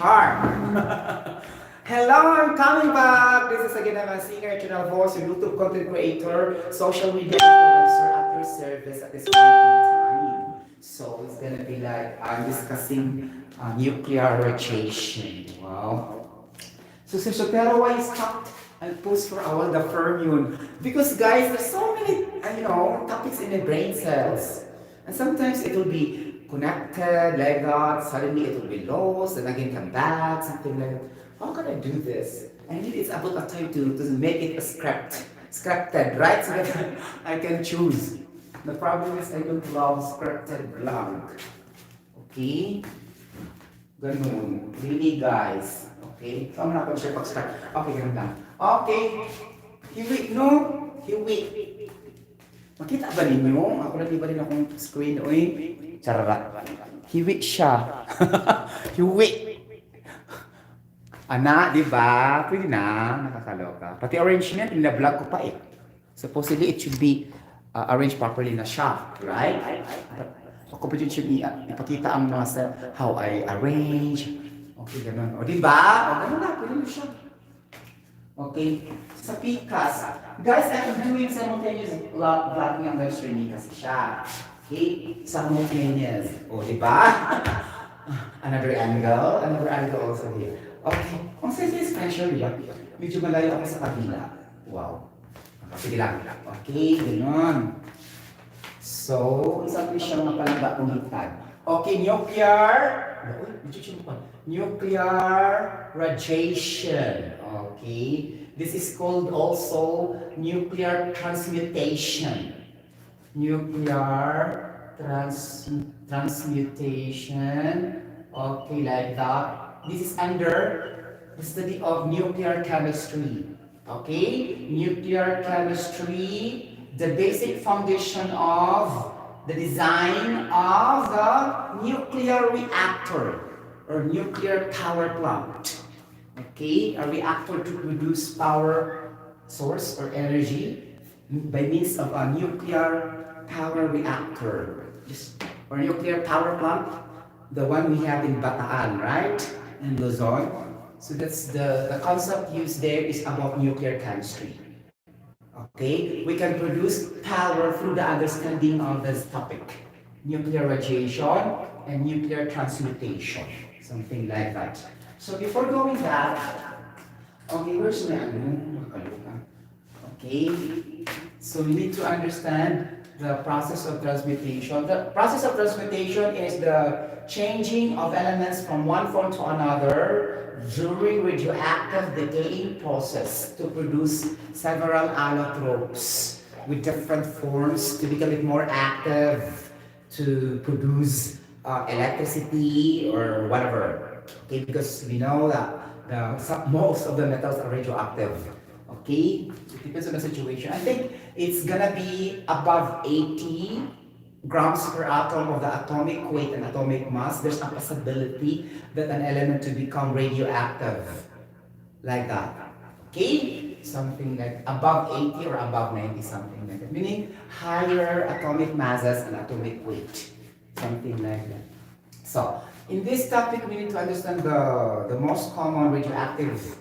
Hello, I'm coming back. This is again I'm a singer, channel host, a YouTube content creator, social media influencer at your service at this point in time. So it's gonna be like I'm discussing nuclear radiation. Wow. So pero why stopped and post for a while the fermion? Because guys, there's so many topics in the brain cells. And sometimes it will be connected like that, suddenly it will be lost, and again come back, something like that. How can I do this? I need it's about a time to make it a scripted, right? So that I can choose. The problem is I don't love scripted blank. Okay? Ganun. Really, guys. Okay? So, I'm not gonna share pag-start. Okay, ganun lang. Okay. Hiwi, no? Hiwi. Makita ba ninyo? Ako na iba rin akong screen. Uy, charara. Hiwi siya. Hiwi. Ana, di ba? Pwede na. Nakakaloka. Pati arrangement, na-vlog ko pa eh. Supposedly, it should be arranged properly na siya. Right? Ako pa dyan should ipakita ang mga how I arrange. Okay, ganun. O, di ba? O, ganun na. Pwede na siya. Okay? Sa PCAS, guys, I'm doing simultaneous vlogging ang live streaming kasi siya. Okay? Simultaneous. O, di ba? Another angle also here. Okay. Ang safety special, yeah. Medyo malayo ako sa kabila. Wow. Sige lang. Okay, ganun. So, isa po siyang mapalamba ulitan. Okay, nuclear radiation. Okay, this is called also nuclear transmutation. Nuclear transmutation. Okay, like that. This is under the study of nuclear chemistry. Okay, nuclear chemistry, the basic foundation of the design of the nuclear reactor or nuclear power plant. Okay, a reactor to produce power source or energy by means of a nuclear power reactor or nuclear power plant, the one we have in Bataan, right? In Luzon. So that's the concept used there is about nuclear chemistry. Okay, we can produce power through the understanding of this topic, nuclear radiation and nuclear transmutation, something like that. So before going that, okay, where's my okay, so we need to understand the process of transmutation. The process of transmutation is the changing of elements from one form to another during radioactive decaying process to produce several allotropes with different forms to become it more active to produce electricity or whatever. Okay, because we know that most of the metals are radioactive. Okay, it depends on the situation. I think it's gonna be above 80 grams per atom of the atomic weight and atomic mass. There's a possibility that an element to become radioactive, like that. Okay, something like above 80 or above 90, something like that. Meaning higher atomic masses and atomic weight, something like that. So in this topic, we need to understand the most common radioactive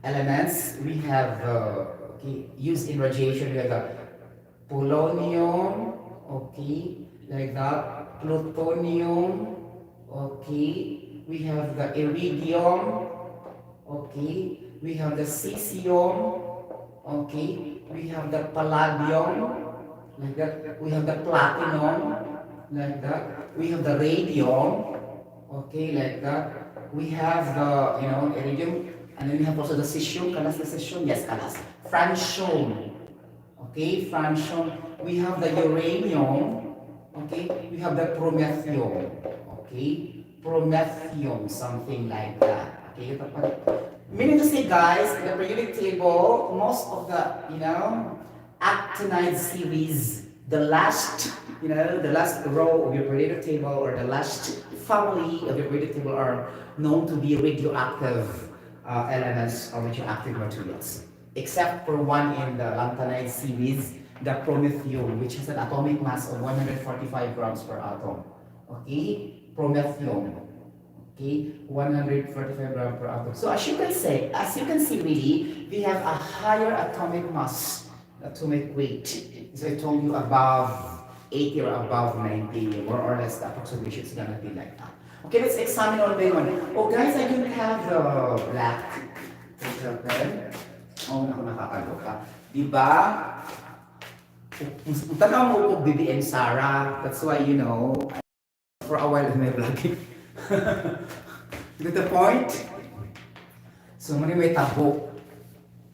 elements we have used in radiation. We have the polonium, okay, like that, plutonium, okay, we have the iridium, okay, we have the cesium, okay, we have the palladium, like that, we have the platinum, like that, we have the radium, okay, like that, we have the, iridium, and then we have also the cesium, kalas the cesium, yes, kalas, francium, okay, francium, we have the uranium, okay, we have the promethium, okay, promethium, something like that, okay, meaning to say, guys, in the periodic table, most of the, actinide series, the last row of your periodic table or the last family of your periodic table are known to be radioactive elements or radioactive materials. Except for one in the lanthanide series, the promethium, which has an atomic mass of 145 grams per atom. Okay? Promethium. Okay, 145 gram per atom. So as you can see really, we have a higher atomic mass, atomic weight. So I told you above 80 or above 90, more or less the approximation is gonna be like that. Okay, let's examine all by one. Oh guys, I don't have the black pen. Oh, naku, nakakaloka. Diba? Tanaw mo po BBM Sarah. That's why, you know, for a while in my vlogging. Get the point? So, muna may tabo.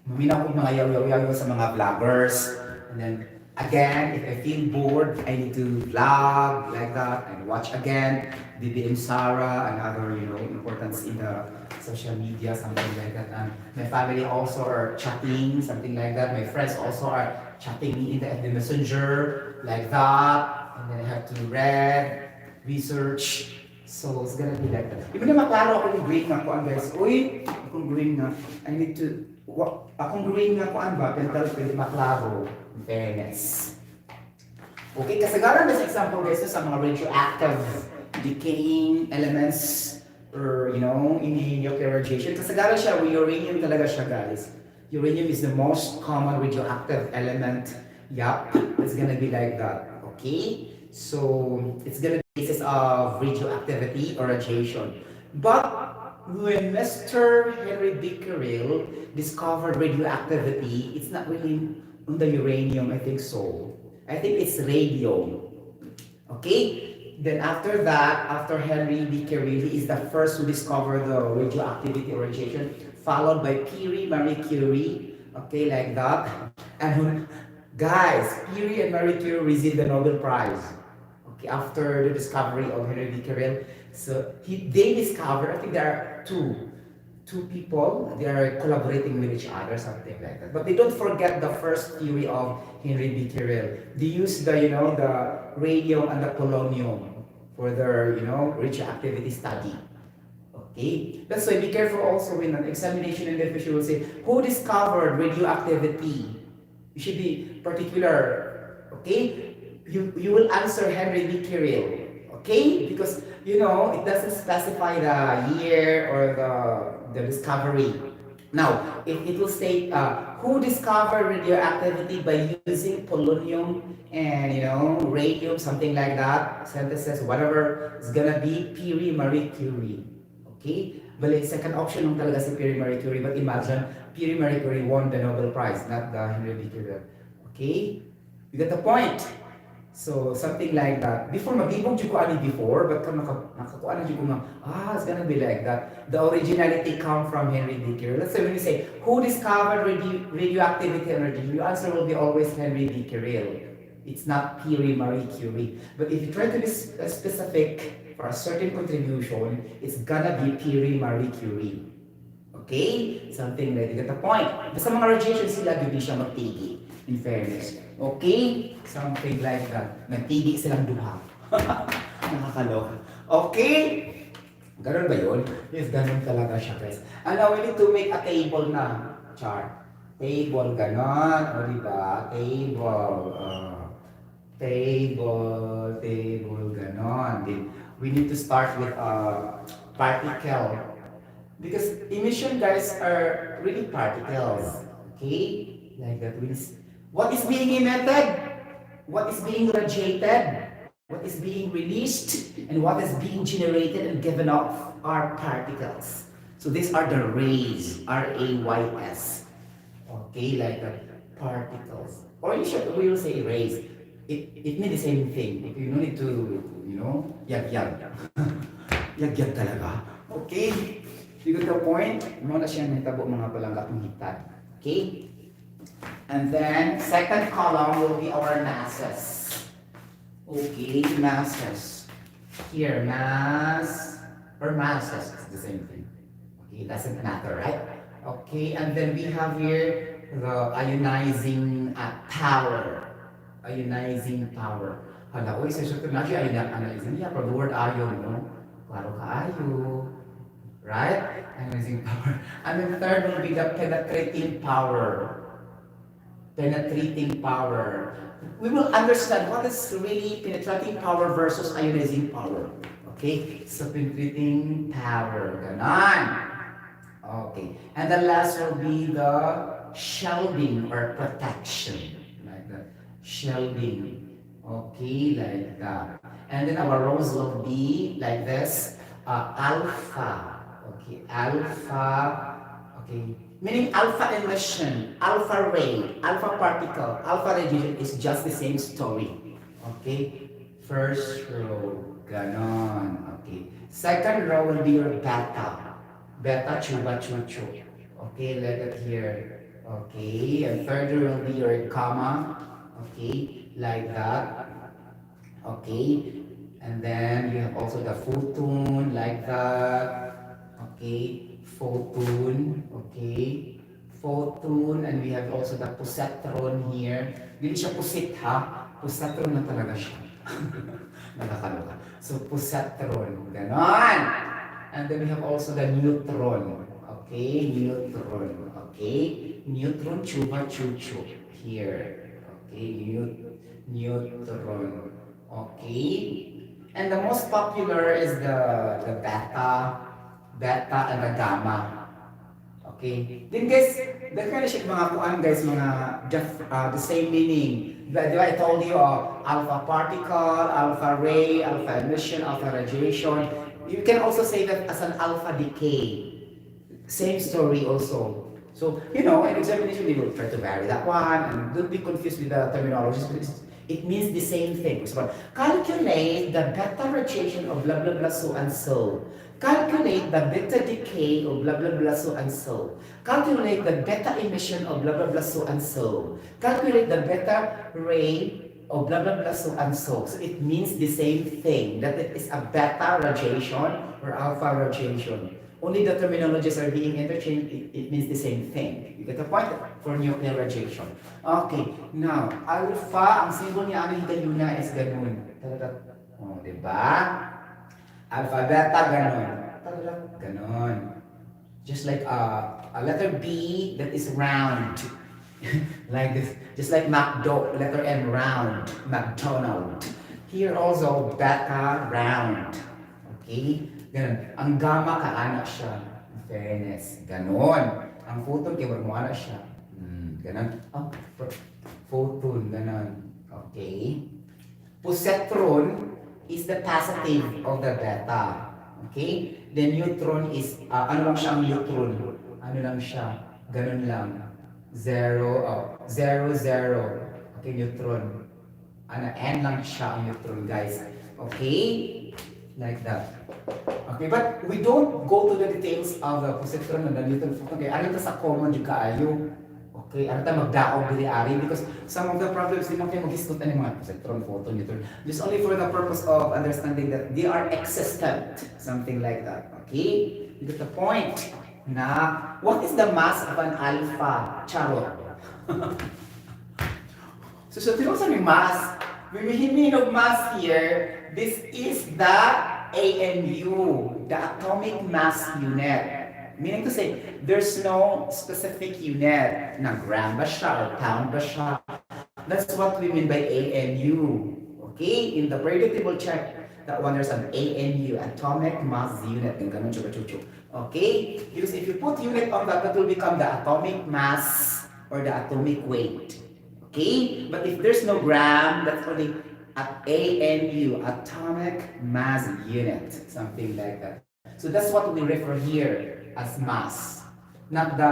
Maminaw ko mga yaw-yaw sa mga vloggers. And then, again, if I feel bored, I need to vlog like that and watch again BBM Sarah and other, you know, importance in the social media, something like that. And my family also are chatting, something like that. My friends also are chatting me in the Messenger, like that. And then I have to read, research. So it's gonna be like that. Even na maklaro ako yung grade nga kuan guys. Uy, akong grade nga. I need to, akong grade nga kuan ba, pero pwede maklaro. In fairness. Okay, kasagaran na sa example guys sa mga radioactive decaying elements or, you know, in the nuclear radiation. Kasagaran siya, uranium talaga siya guys. Uranium is the most common radioactive element. Yup, it's gonna be like that. Okay? So, it's gonna be cases of radioactivity or radiation. But, when Mr. Henry Becquerel discovered radioactivity, it's not really on the uranium, I think so. I think it's radium. Okay? Then after that, after Henry Becquerel, he is the first to discover the radioactivity or radiation, followed by Marie Curie, okay, like that. And when, guys, Curie and Marie Curie received the Nobel Prize, okay, after the discovery of Henry Becquerel. So they discovered, I think there are two people, they are collaborating with each other, something like that. But they don't forget the first theory of Henry Becquerel. They use the, you know, the radium and the polonium for their, you know, radioactivity study. Okay? That's why be careful also in an examination in the future will say, who discovered radioactivity? You should be particular. Okay? You will answer Henry Becquerel. Okay? Because, you know, it doesn't specify the year or the discovery. Now, it will state who discovered radioactivity by using polonium and, you know, radium, something like that, synthesis, whatever, it's gonna be Marie Curie. Okay? But second option nung talaga si Marie Curie, but imagine, Marie Curie won the Nobel Prize, not the Henry Becquerel. Okay? You get the point? So, something like that. Before, mag-ibog ko ani before, but kung nakakuha na ko na, it's gonna be like that. The originality come from Henry Becquerel. Let's say when you say, who discovered radioactivity and radiation, your answer will be always Henry Becquerel. It's not Marie Curie. But if you try to be specific for a certain contribution, it's gonna be Marie Curie. Okay? Something like that. Get the point. Basta mga radiation sila, hindi siya magtigi. In fairness. Okay? Something like that. Nagtigi silang duha. Nakakaloka. Okay? Ganun ba yun? Yes, ganun talaga siya, guys. And now, we need to make a table na chart. Table, ganon. O, diba? Table, ganon. We need to start with a particle. Because emission, guys, are really particles. Okay? Like that. What is being emitted? What is being radiated? What is being released? And what is being generated and given off are particles. So these are the rays. R-A-Y-S. Okay, like the particles. Or we will say rays. It means the same thing. If you don't need to, you know, yag-yag. Yag-yag talaga. Okay? You got the point? Mga na siya nahitabo mga palanggat ng hitad. Okay? And then, second column will be our masses. Okay, masses. Here, mass or masses, it's the same thing. Okay, it doesn't matter, right? Okay, and then we have here the ionizing power. Ionizing power. Hala, oy, sa short na siya ionizing. Yeah, from the word ion, no? Klaro ka ayo. Right? Ionizing power. And then third will be the penetrating power. Penetrating power. We will understand what is really penetrating power versus ionizing power. Okay, superconducting power. Ganon. Okay, and the last will be the shielding or protection. Like that. Shielding. Okay, like that. And then our rows will be like this. Alpha. Okay, alpha. Okay, meaning alpha emission, alpha ray, alpha particle, alpha radiation is just the same story. Okay, first row, ganon. Okay, second row will be your beta, beta chuba chuchu. Okay, let it here. Okay, and third row will be your gamma. Okay, like that. Okay, and then you have also the photon like that. Okay, photon. Okay, photon, and we have also the positron here. Hindi siya pusit ha, positron na talaga siya. Nakakaloka. So positron, ganon. And then we have also the neutron. Okay, neutron. Okay, neutron chuba chuchu here. Okay, neutron. Okay, and the most popular is the beta and the gamma. Okay, then guys, the kind of shit mga kuan guys, mga just the same meaning. Di ba I told you alpha particle, alpha ray, alpha emission, alpha radiation. You can also say that as an alpha decay. Same story also. So, you know, in examination, they will try to vary that one and don't be confused with the terminologies. It means the same thing. So, calculate the beta radiation of blah blah blah so and so. Calculate the beta decay of blah blah blah so and so. Calculate the beta emission of blah blah blah so and so. Calculate the beta ray of blah blah blah so and so. So it means the same thing, that it is a beta radiation or alpha radiation. Only the terminologies are being interchanged, it means the same thing. You get the point for nuclear radiation. Okay, now, alpha, ang symbol niya, ano higayuna is ganun. Oh, diba? Alpha, beta, ganun. Ganun. Just like a letter B that is round. Like this. Just like letter M, round. McDonald. Here also, beta, round. Okay? Ganun. Ang gamma kaana siya. In fairness. Ganon. Ang photon kay wala siya. Ganon. Oh, photon. Ganon. Okay. Positron is the positive of the beta. Okay? The neutron is, ano lang siya ang neutron? Ano lang siya? Ganon lang. Zero. Okay, neutron. N lang siya ang neutron, guys. Okay? Like that. Okay, but we don't go to the details of the positron and the neutron. Okay, ano ito sa common yung kaayo? Okay, ano ito magdaog dili-ari? Because some of the problems, di mo kayo mag-hisgot ng mga positron, photon, neutron. Just only for the purpose of understanding that they are existent. Something like that. Okay? You get the point? Na, what is the mass of an alpha? Charot. So tinong may mass. When we mean of mass here, this is the AMU, the atomic mass unit. Meaning to say, there's no specific unit na gram ba siya or pound ba siya. That's what we mean by AMU. Okay? In the periodic table check, that one there's an AMU, atomic mass unit. Okay? Because if you put unit on that, that will become the atomic mass or the atomic weight. Okay? But if there's no gram, that's only at AMU, atomic mass unit, something like that. So that's what we refer here as mass, not the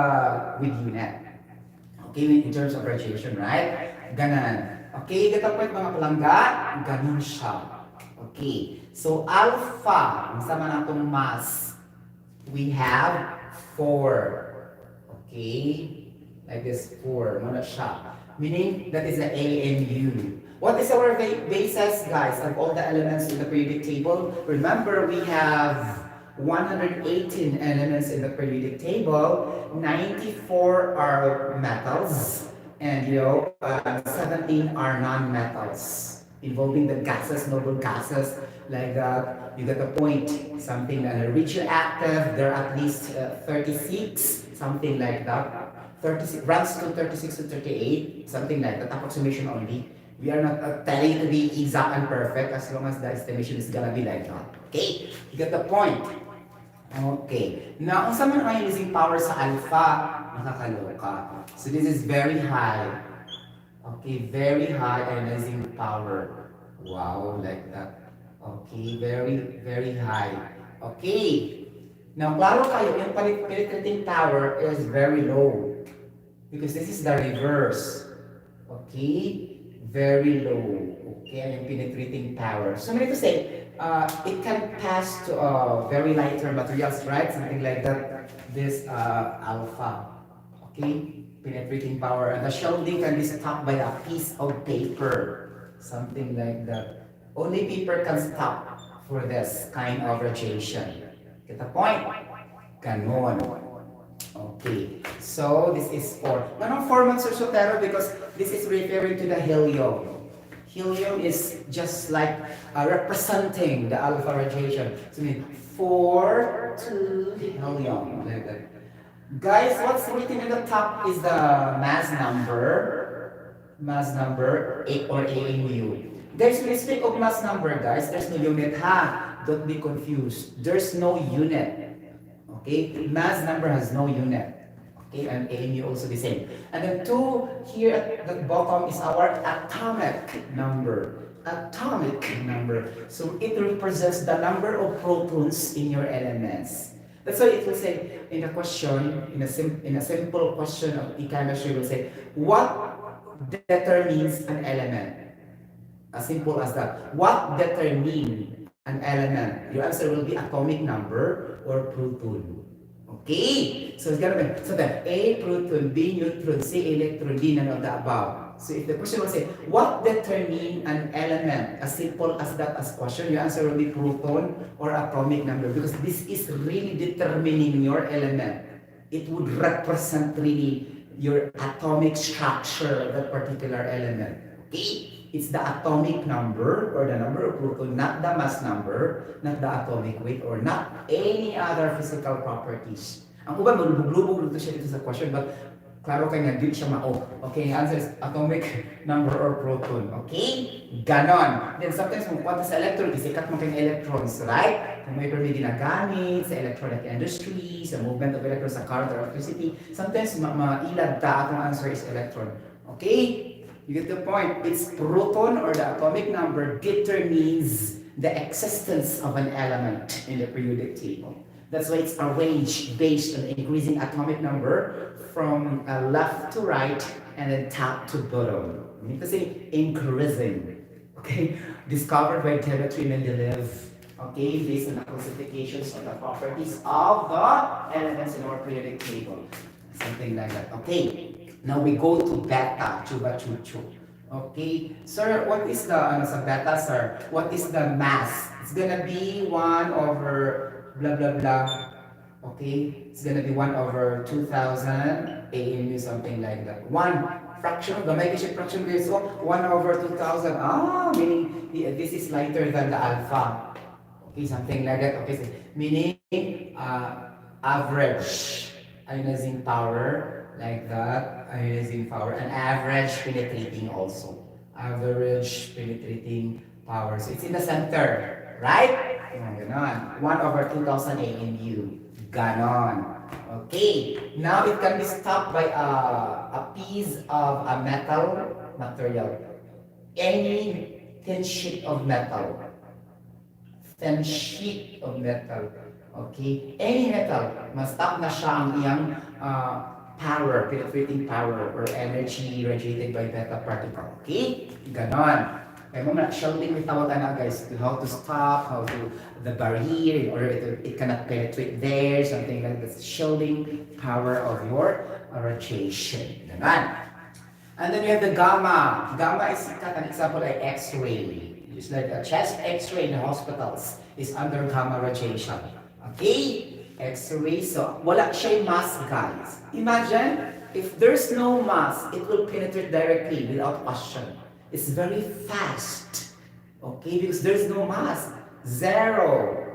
with unit. Okay, in terms of radiation, right? Ganon. Okay, ito po mga palangga, ganon siya. Okay, so alpha, ang sama natong mass, we have 4. Okay, like this 4, muna siya. Meaning, that is the AMU. What is our basis, guys, of all the elements in the periodic table? Remember, we have 118 elements in the periodic table. 94 are metals, and 17 are non-metals, involving the gases, noble gases, like that. You get the point. Something that are radioactive, there are at least 36, something like that. 36 runs to 36 to 38, something like that, approximation only. We are not telling you to be exact and perfect as long as the estimation is gonna be like that. Okay? You get the point? Okay. Now, kung saan man ang ionizing power sa alpha, nakakaloka. So this is very high. Okay, very high ionizing power. Wow, like that. Okay, very, very high. Okay. Now, klaro kayo, yung penetrating power is very low. Because this is the reverse. Okay? Very low. Okay, and yung penetrating power. So, meaning to say, it can pass to very lighter materials, right? Something like that. This alpha. Okay? Penetrating power. And the shielding can be stopped by a piece of paper. Something like that. Only paper can stop for this kind of radiation. Get the point? Ganon. Okay. So, this is 4. Ganong 4 months or so, pero because this is referring to the helium. Helium is just like representing the alpha radiation. So, 4 to helium. Like that. Guys, what's written in the top is the mass number. Mass number, A or AMU. Guys, when we speak of mass number, guys, there's no unit, ha? Don't be confused. There's no unit. Okay? Mass number has no unit. Okay? And AMU also the same. And then 2 here at the bottom is our atomic number. Atomic number. So it represents the number of protons in your elements. That's why it will say in a question, in a simple question of chemistry, will say, what determines an element? As simple as that. What determines an element? Your answer will be atomic number or proton. Okay? So it's gonna be, so that A proton, B neutron, C electron, D none of the above. So if the question will say, what determines an element? As simple as that as question, your answer will be proton or atomic number, because this is really determining your element. It would represent really your atomic structure of that particular element. Okay? It's the atomic number or the number of proton, not the mass number, not the atomic weight, or not any other physical properties. Ang uban, malubog-lubog dito siya dito sa question, but klaro kayo nga, di siya mao. Okay, ang answer is atomic number or proton. Okay? Ganon. Then sometimes, kung kwanta sa electron, isikat mo kayong electrons, right? Kung may permi ginagamit sa electronic industry, sa movement of electrons sa current or electricity, sometimes mailad ta atong answer is electron. Okay? You get the point? It's proton or the atomic number determines the existence of an element in the periodic table. That's why it's arranged based on increasing atomic number from left to right and then top to bottom. I mean to say increasing. Okay? Discovered by Dmitry Mendeleev. Okay? Based on the classifications of the properties of the elements in our periodic table. Something like that. Okay? Now we go to beta, chuba-chuchu. Okay, sir, what is the, sa beta, sir? What is the mass? It's gonna be 1 over blah, blah, blah. Okay, it's gonna be 1 over 2,000 AMU, something like that. 1 fraction, gamay kasi fraction guys, so 1 over 2,000. Meaning this is lighter than the alpha. Okay, something like that. Okay, so, meaning average ionizing power. Like that, ionizing power, and average penetrating also. Average penetrating power. So it's in the center, right? Ganon. 1 over 2,000 AMU. Ganon. Okay. Now it can be stopped by a piece of a metal material. Any thin sheet of metal. Thin sheet of metal. Okay? Any metal, ma-stop na siya ang iyang power, penetrating power, or energy radiated by beta particle. Okay? Ganon. Kaya mo na, shielding may tawag na guys, to how to stop, how to, the barrier, or it cannot penetrate there, something like that. Shielding power of your radiation. Ganon. And then you have the gamma. Gamma is an example like X-ray. Just like a chest X-ray in the hospitals is under gamma radiation. Okay? X-ray, so wala siya mass, guys. Imagine, if there's no mass, it will penetrate directly without question. It's very fast. Okay? Because there's no mass. Zero.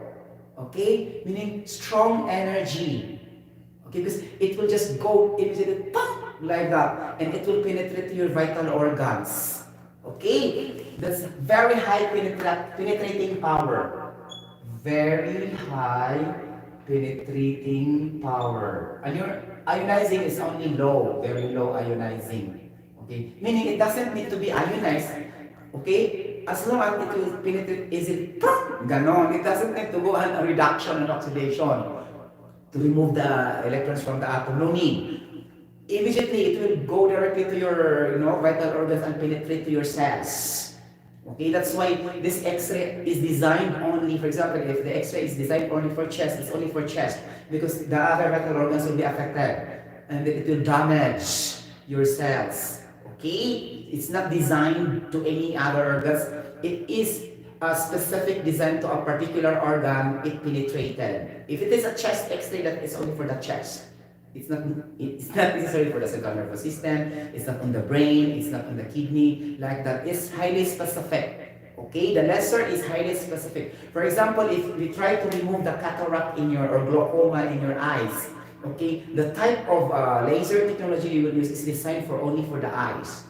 Okay? Meaning strong energy. Okay? Because it will just go immediately, like that. And it will penetrate your vital organs. Okay? That's very high penetrating power. Very high penetrating power. And your ionizing is only low, very low ionizing. Okay? Meaning it doesn't need to be ionized. Okay? As long as it will penetrate easily, ganon. It doesn't need to go on a reduction and oxidation to remove the electrons from the atom. No need. Immediately, it will go directly to your vital organs and penetrate to your cells. Okay, that's why this X-ray is designed only, for example, if the X-ray is designed only for chest, it's only for chest because the other vital organs will be affected and it will damage your cells. Okay, it's not designed to any other organs. It is a specific design to a particular organ. It penetrated. If it is a chest X-ray, that is only for the chest. It's not necessary for the central nervous system, it's not on the brain, it's not on the kidney, like that. It's highly specific. Okay, the lesser is highly specific. For example, if we try to remove the cataract in your, or glaucoma in your eyes, okay, the type of laser technology you will use is designed for only for the eyes.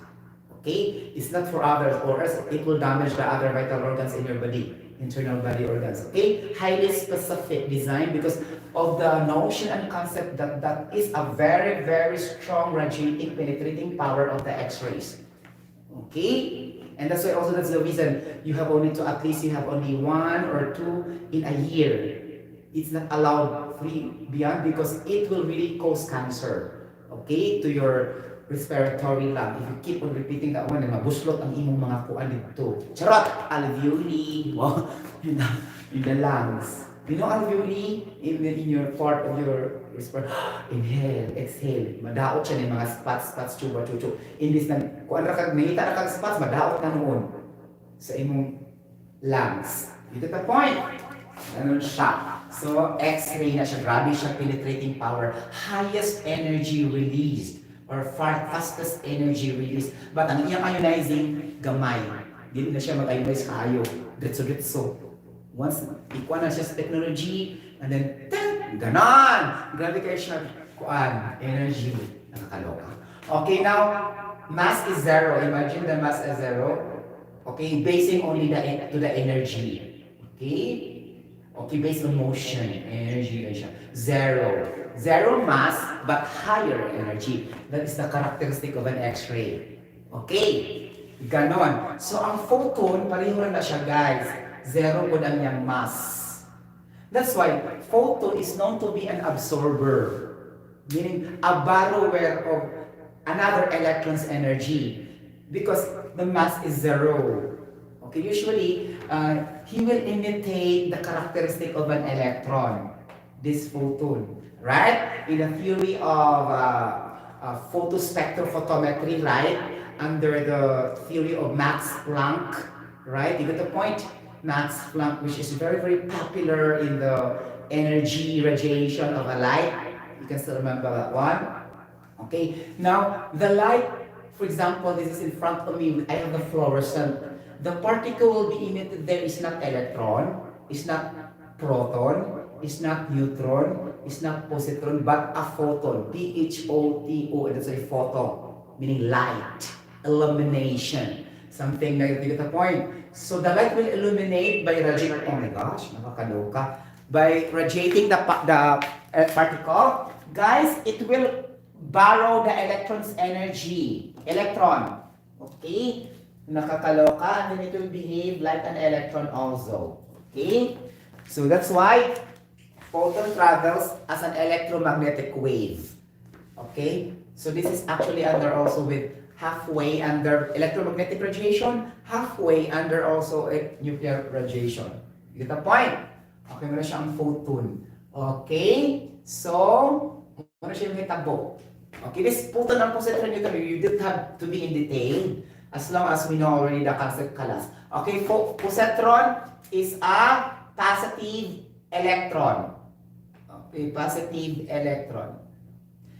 Okay, it's not for others, or else it will damage the other vital organs in your body, internal body organs. Okay, highly specific design because of the notion and concept that that is a very, very strong radiating, penetrating power of the X-rays. Okay, and that's why also that's the reason you have only to, at least you have only 1 or 2 in a year. It's not allowed free beyond because it will really cause cancer. Okay, to your respiratory lung. If you keep on repeating that one, mabuslot ang imong mga kuan dito. Charot! Alveoli. Wow. In the lungs. You know alveoli? In your part of your respiratory. Inhale, exhale. Madaot siya ng mga spots, tuba, chuchu. Imbis na, kung ano kag nangita na kag spots, madaot na noon sa imong lungs. You get the point? Ganun siya. So, X-ray na siya. Grabe siya, penetrating power. Highest energy released or fastest energy release. But ang iyang ionizing, gamay. Hindi na siya mag-ionize kayo. Ditso. Once, ikuha na siya sa technology, and then, ganon! Grabe kayo siya, kuan, energy. Nakakaloka. Okay, now, mass is 0. Imagine the mass is 0. Okay, basing only to the energy. Okay? Okay, based on motion, energy, zero. Zero mass, but higher energy. That is the characteristic of an X-ray. Okay, ganon. So, ang photon, pareho na siya, guys. Zero po lang yung mass. That's why, photon is known to be an absorber. Meaning, a borrower of another electron's energy. Because the mass is 0. Okay, usually, he will imitate the characteristic of an electron, this photon, right? In the theory of photospectrophotometry, right? Under the theory of Max Planck, right? You get the point? Max Planck, which is very, very popular in the energy radiation of a light. You can still remember that one. Okay, now the light, for example, this is in front of me, I have the fluorescent. The particle will be emitted there is not electron, is not proton, is not neutron, is not positron, but a photon. P-H-O-T-O, and that's a photon, meaning light, illumination. Something like, you get the point? So the light will illuminate by radiating, oh my gosh, nakakaloka. By radiating the particle, guys, it will borrow the electron's energy. Electron, okay? Nakakaloka, and then it will behave like an electron also. Okay? So that's why photon travels as an electromagnetic wave. Okay? So this is actually under also with halfway under electromagnetic radiation, halfway under also a nuclear radiation. You get the point? Okay, muna siya ang photon. Okay? So, muna siya yung hitabo. Okay, this photon and positron you don't have to be in detail. As long as we know already the concept class. Okay, positron is a positive electron. Okay, positive electron.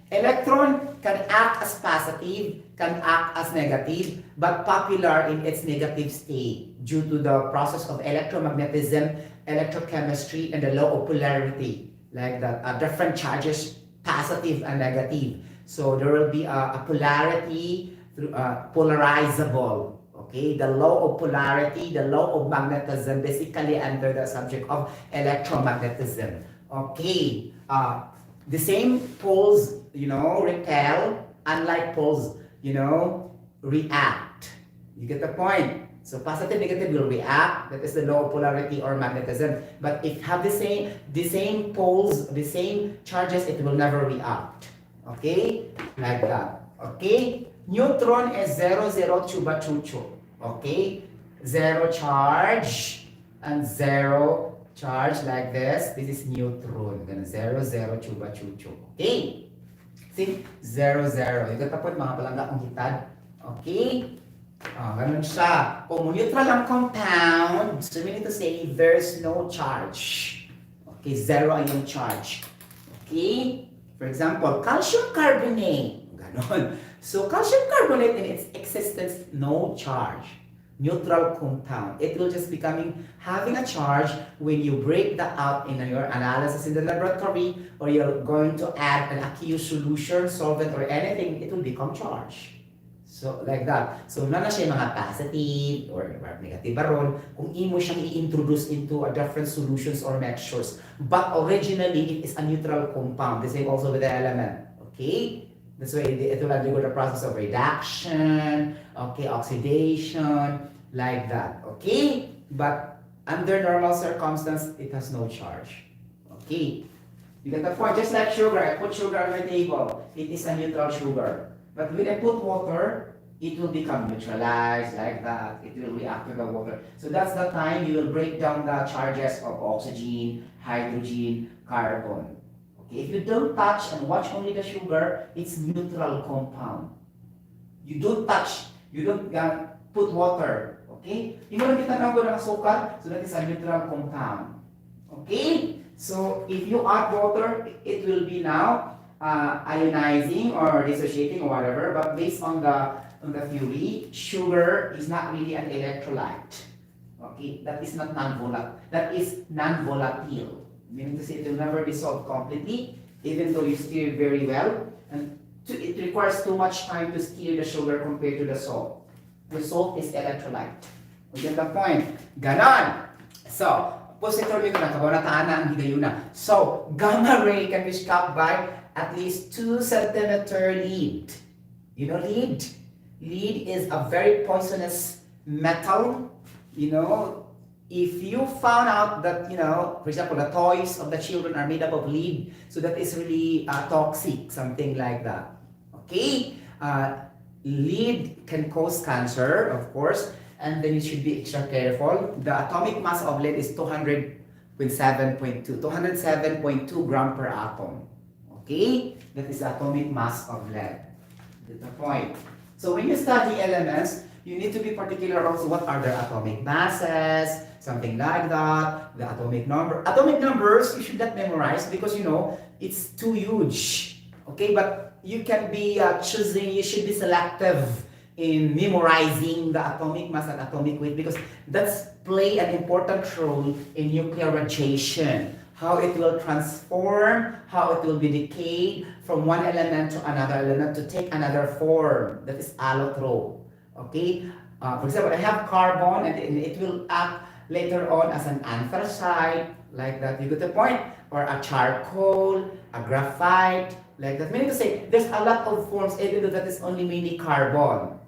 Electron can act as positive, can act as negative, but popular in its negative state due to the process of electromagnetism, electrochemistry, and the law of polarity. Like that, different charges, positive and negative. So there will be a polarity, polarizable. Okay, the law of polarity, the law of magnetism, basically under the subject of electromagnetism. Okay, the same poles, repel, unlike poles, react. You get the point? So positive, negative will react. That is the law of polarity or magnetism. But if have the same poles, the same charges, it will never react. Okay, like that. Okay, neutron is 0, 0, chuba, chucho. Okay, 0 charge and 0 charge like this. This is neutron. Ganun, 0, 0, chuba, chucho. Okay, see, 0, 0. Yung katapon mga palangga kong hitad. Okay, ganun siya. Kung neutral ang compound, so we need to say there's no charge. Okay, 0 ang yung charge. Okay, for example, calcium carbonate. Ganon. So calcium carbonate in its existence, no charge. Neutral compound. It will just having a charge when you break that out in your analysis in the laboratory, or you're going to add an aqueous solution, solvent, or anything, it will become charged. So, like that. So, na siya mga positive or negative baron kung imo siyang i-introduce into a different solutions or mixtures. But originally, it is a neutral compound. The same also with the element. Okay? That's why it will undergo the process of reduction, okay, oxidation, like that. Okay? But under normal circumstances, it has no charge. Okay? You get the point? Just like sugar, I put sugar on my table. It is a neutral sugar. But when I put water, it will become neutralized like that. It will react to the water. So that's the time you will break down the charges of oxygen, hydrogen, carbon. Okay, if you don't touch and watch only the sugar, it's neutral compound. You don't touch, you don't put water. Okay? Hindi mo lang kita ng asukal, so that is a neutral compound. Okay? So if you add water, it will be now ionizing or dissociating or whatever, but based on the theory, sugar is not really an electrolyte. Okay, that is not non-volatile. That is non-volatile, meaning to say it will never dissolve completely, even though you stir very well, and it requires too much time to stir the sugar compared to the salt. The salt is electrolyte. You get the point? Ganon. So, positrol yung nakabawataan na ang higayuna. So, gamma ray can be stopped by at least 2 centimeter lead. You know lead? Lead is a very poisonous metal. If you found out that, for example, the toys of the children are made up of lead, so that is really toxic, something like that. Okay? Lead can cause cancer, of course, and then you should be extra careful. The atomic mass of lead is 207.2 gram per atom. Okay? That is the atomic mass of lead. That's the point. So when you study elements, you need to be particular also what are their atomic masses, something like that, the atomic number. Atomic numbers, you should not memorize because, it's too huge. Okay? But you can be choosing, you should be selective in memorizing the atomic mass and atomic weight because that's play an important role in nuclear radiation. How it will transform, how it will be decayed from one element to another element to take another form. That is allotrope. Okay? For example, I have carbon and it will act later on as an anthracite, like that. You get the point? Or a charcoal, a graphite, like that. Meaning to say, there's a lot of forms, even though that is only mainly carbon.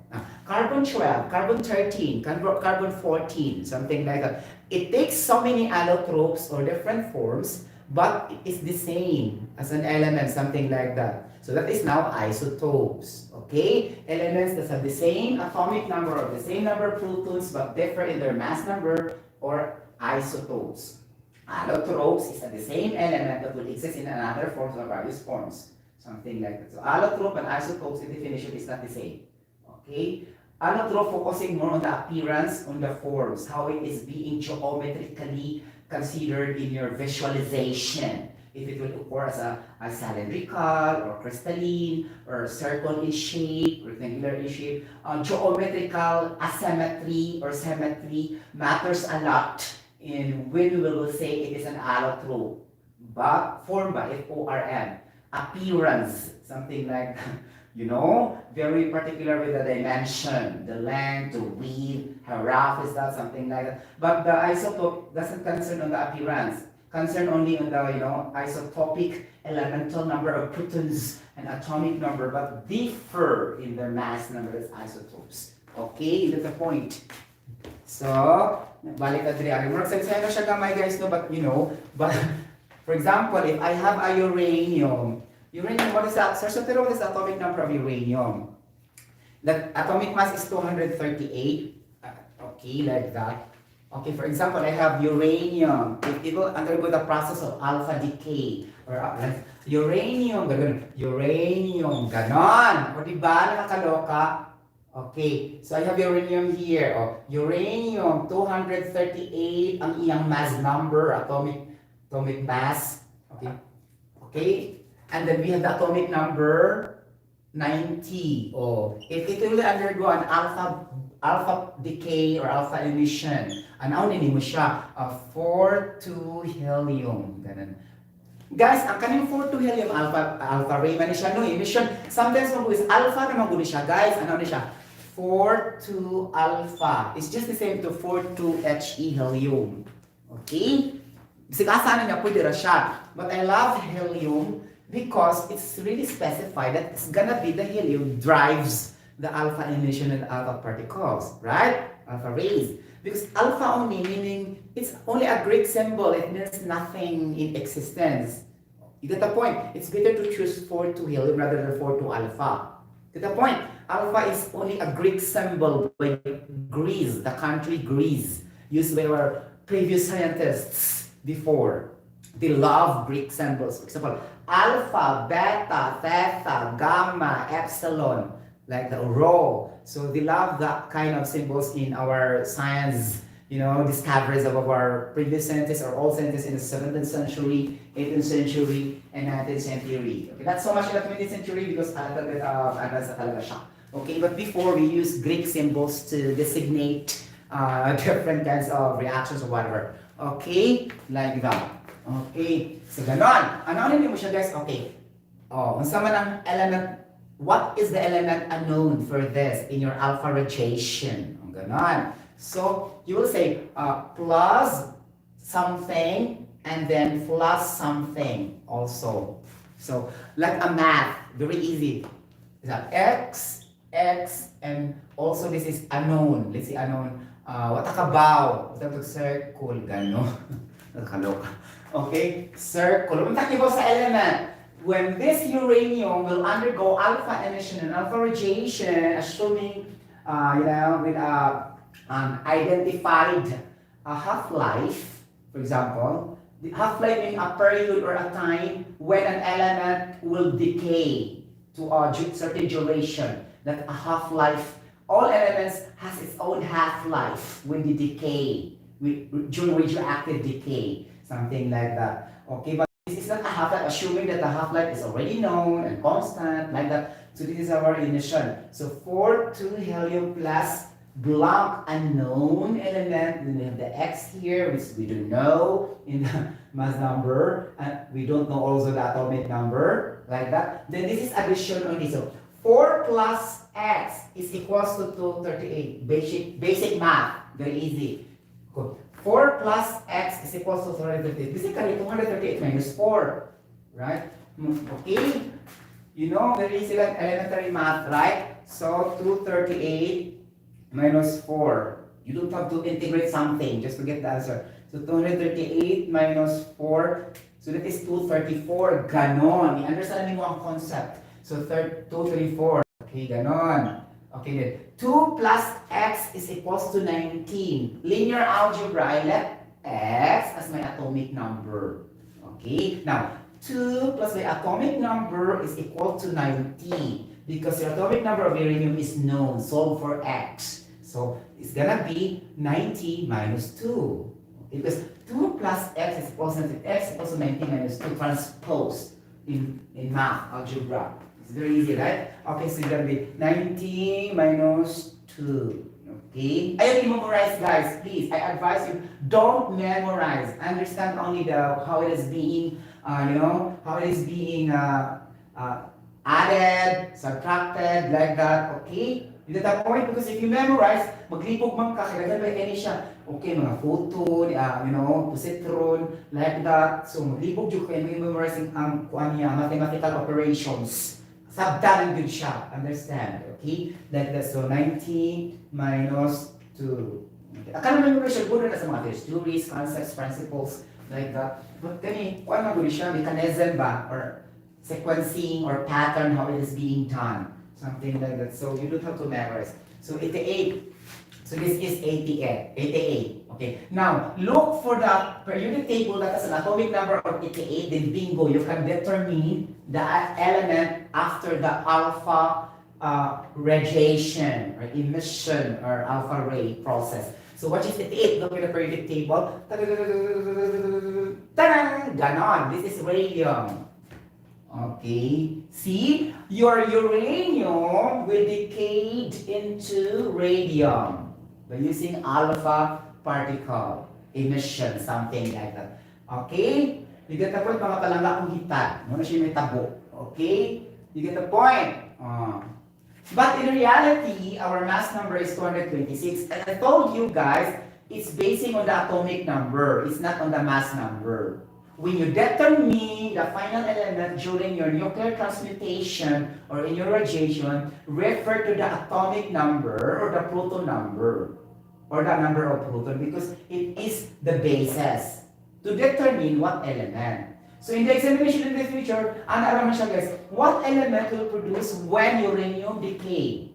Carbon 12, carbon 13, carbon 14, something like that. It takes so many allotropes or different forms, but it is the same as an element, something like that. So that is now isotopes. Okay? Elements that have the same atomic number or the same number of protons but differ in their mass number or isotopes. Allotropes is the same element that will exist in another forms or various forms. Something like that. So allotrope and isotopes in definition is not the same. Okay? Allotrope focusing more on the appearance, on the forms, how it is being geometrically considered in your visualization. If it will occur as a cylindrical or crystalline or circle in shape, rectangular in shape, geometrical asymmetry or symmetry matters a lot in when we will say it is an allotrope. But form by F-O-R-M, appearance, something like that. You know, very particular with the dimension, the length, the width, how rough is that, something like that. But the isotope doesn't concern on the appearance, concern only on the, you know, isotopic elemental number of protons and atomic number, but differ in their mass number as isotopes. Okay, that's the point. So, balik na diri. Murag sa na siya gamay guys, no, but you know, but for example, if I have a uranium, what is that? Sir, so what is the atomic number of uranium? The atomic mass is 238. Okay, like that. Okay, for example, I have uranium. It will undergo the process of alpha decay. Or uranium, ganon. O diba, nakakaloka? Okay, so I have uranium here. Oh, uranium, 238 ang iyang mass number, atomic mass. Okay, okay. And then we have the atomic number 90. Oh, it will undergo an alpha decay or alpha emission. Anaunin mo siya, 4,2 helium. Ganun. Guys, ang kaning 4,2 helium alpha ray man siya no emission. Sometimes mag is alpha na magulo siya, guys. Ano ni siya? 4,2 alpha. It's just the same to 4,2 He helium. Okay? Bisig asa na niya pwede ra siya. But I love helium because it's really specified that it's gonna be the helium drives the alpha emission and alpha particles, right? Alpha rays. Because alpha only meaning it's only a Greek symbol. It means nothing in existence. You get the point? It's better to choose 4,2 helium rather than 4,2 alpha. Get the point? Alpha is only a Greek symbol by Greece, the country Greece, used by our previous scientists before. They love Greek symbols. For example, alpha, beta, theta, gamma, epsilon, like the rho. So they love that kind of symbols in our science, you know, discoveries of our previous scientists or all scientists in the 17th century, 18th century, and 19th century. Okay, not so much in the 20th century because a little bit of advanced talaga siya. Okay, but before we used Greek symbols to designate different kinds of reactions or whatever. Okay, like that. Okay, so ganon. Ano mo siya guys? Okay. Oh, unsa man ang element. What is the element unknown for this in your alpha radiation? Ganon. So you will say plus something and then plus something also. So like a math, very easy. Is that x, and also this is unknown. Let's say unknown. What akabaw? Ito circle, ganon. Nakakaloka. Okay, circle. Kung takibaw sa element. When this uranium will undergo alpha emission and alpha radiation, assuming, you know, with identified half-life, for example, the half-life means a period or a time when an element will decay to a certain duration, that a half-life, all elements has its own half-life when they decay, during radioactive decay, something like that. Okay, but this is not a half-life, assuming that the half-life is already known and constant, like that. So this is our emission. So 4,2 helium plus blank unknown element. We have the X here, which we don't know in the mass number, and we don't know also the atomic number, like that. Then this is addition only. So 4 plus X is equals to 238. Basic math, very easy. Good. 4 plus x is equals to 238. Basically, 238 minus 4. Right? Okay? You know, very easy like elementary math, right? So, 238 minus 4. You don't have to integrate something just to get the answer. So, 238 minus 4. So, that is 234. Ganon. I-understand mo ang concept. So, 234. Okay, ganon. Okay, then 2 plus x is equals to 19. Linear algebra, I let x as my atomic number. Okay, now 2 plus my atomic number is equal to 90 because your atomic number of uranium is known. Solve for x. So it's gonna be 90 minus 2. Okay, because 2 plus x is equals to x equals to 90 minus 2 transposed in math algebra. It's very easy, right? Okay, so it's gonna be 90 minus 2. Okay? Ayaw memorize, guys. Please, I advise you, don't memorize. Understand only how it is being, you know, how it is being added, subtracted, like that, okay? You get that point? Because if you memorize, maglipog man ka, kailangan ba any siya? Okay, mga photon, positron, like that. So, maglipog yung kayo, may memorizing ang kuan niya, mathematical operations. Sabdalan din siya, understand? Okay? Like that, so 90 minus 2. Okay. Akala mo yung siya, good na sa mga theories, concepts, principles, like that. But kani, kuan mo siya, mechanism ba? Or sequencing or pattern, how it is being done. Something like that. So you don't have to memorize. So 88. So this is 88. 88. Okay. Now, look for the periodic table that has an atomic number of 88. Then bingo, you can determine the element after the alpha radiation or emission or alpha ray process. So what is 88? Look at the periodic table. Ta-da! Ganon. This is radium. Okay, see, your uranium will decay into radium by using alpha particle emission, something like that. Okay, you get the point, mga palangga kong hitad. Muna siya may tabo. Okay, you get the point. But in reality, our mass number is 226. And I told you guys, it's basing on the atomic number. It's not on the mass number. When you determine the final element during your nuclear transmutation or in your radiation, refer to the atomic number or the proton number or the number of proton because it is the basis to determine what element. So in the examination in the future, ano siya guys, what element will produce when uranium decay?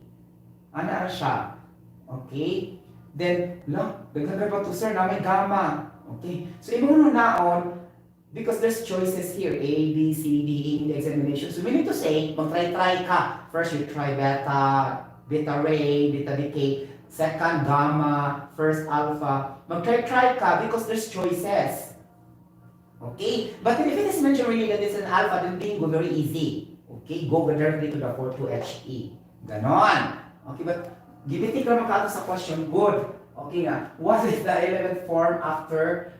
Ano siya? Okay? Then, dagdagan pa to sir, na may gamma. Okay? So imo naon, because there's choices here, A, B, C, D, E in the examination. So we need to say, mag-try ka. First, you try beta, beta ray, beta decay. Second, gamma. First, alpha. Mag-try ka because there's choices. Okay? But if it is mentioned really that it's an alpha, then bingo, very easy. Okay? Go directly to the 42HE. Ganon. Okay, but gibitik naman ka sa question. Good. Okay nga. What is the element form after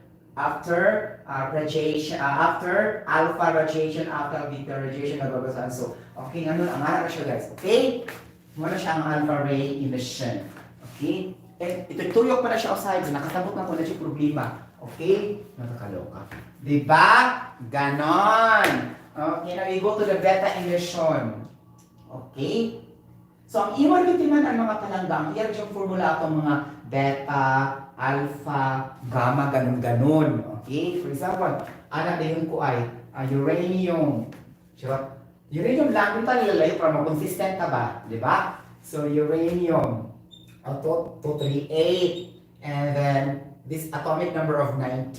radiation, after alpha radiation, after beta radiation, nababasan. So, okay, ang anak siya guys, okay? Muna siya ang alpha ray emission, okay? And itutuyok pa na siya outside, nakatabot na ko na siya problema, okay? Nakakaloka. Diba? Ganon. Okay, now we go to the beta emission, okay? So, ang iwan bitiman ang mga palanggang, iyan yung formula itong mga beta, alpha, gamma, ganun-ganun. Okay? For example, anak na yun ko ay uranium. Sure? Uranium lang, kung tayo nilalay para mag-consistent ka ba? Diba? So, uranium, 238. And then, this atomic number of 90.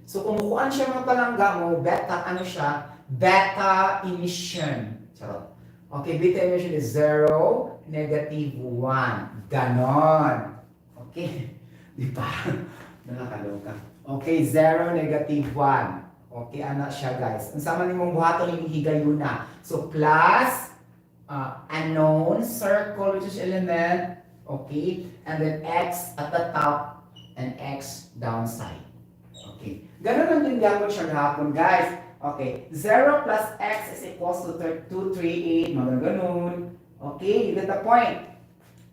So, kumukuhaan siya mga palangga mo, beta, ano siya? Beta emission. Sure? Okay, beta emission is 0, negative 1. Ganon. Okay? Diba? Nakakaloka. Okay, 0, negative 1. Okay, anak siya guys. Ang sama nimong buhaton yung higayon na. So, plus, unknown, circle, which is element. Okay? And then x at the top and x downside. Okay. Ganun lang din gagawin siya hapon guys. Okay. 0 plus x is equals to 238. Mga ganun. Okay? You get the point?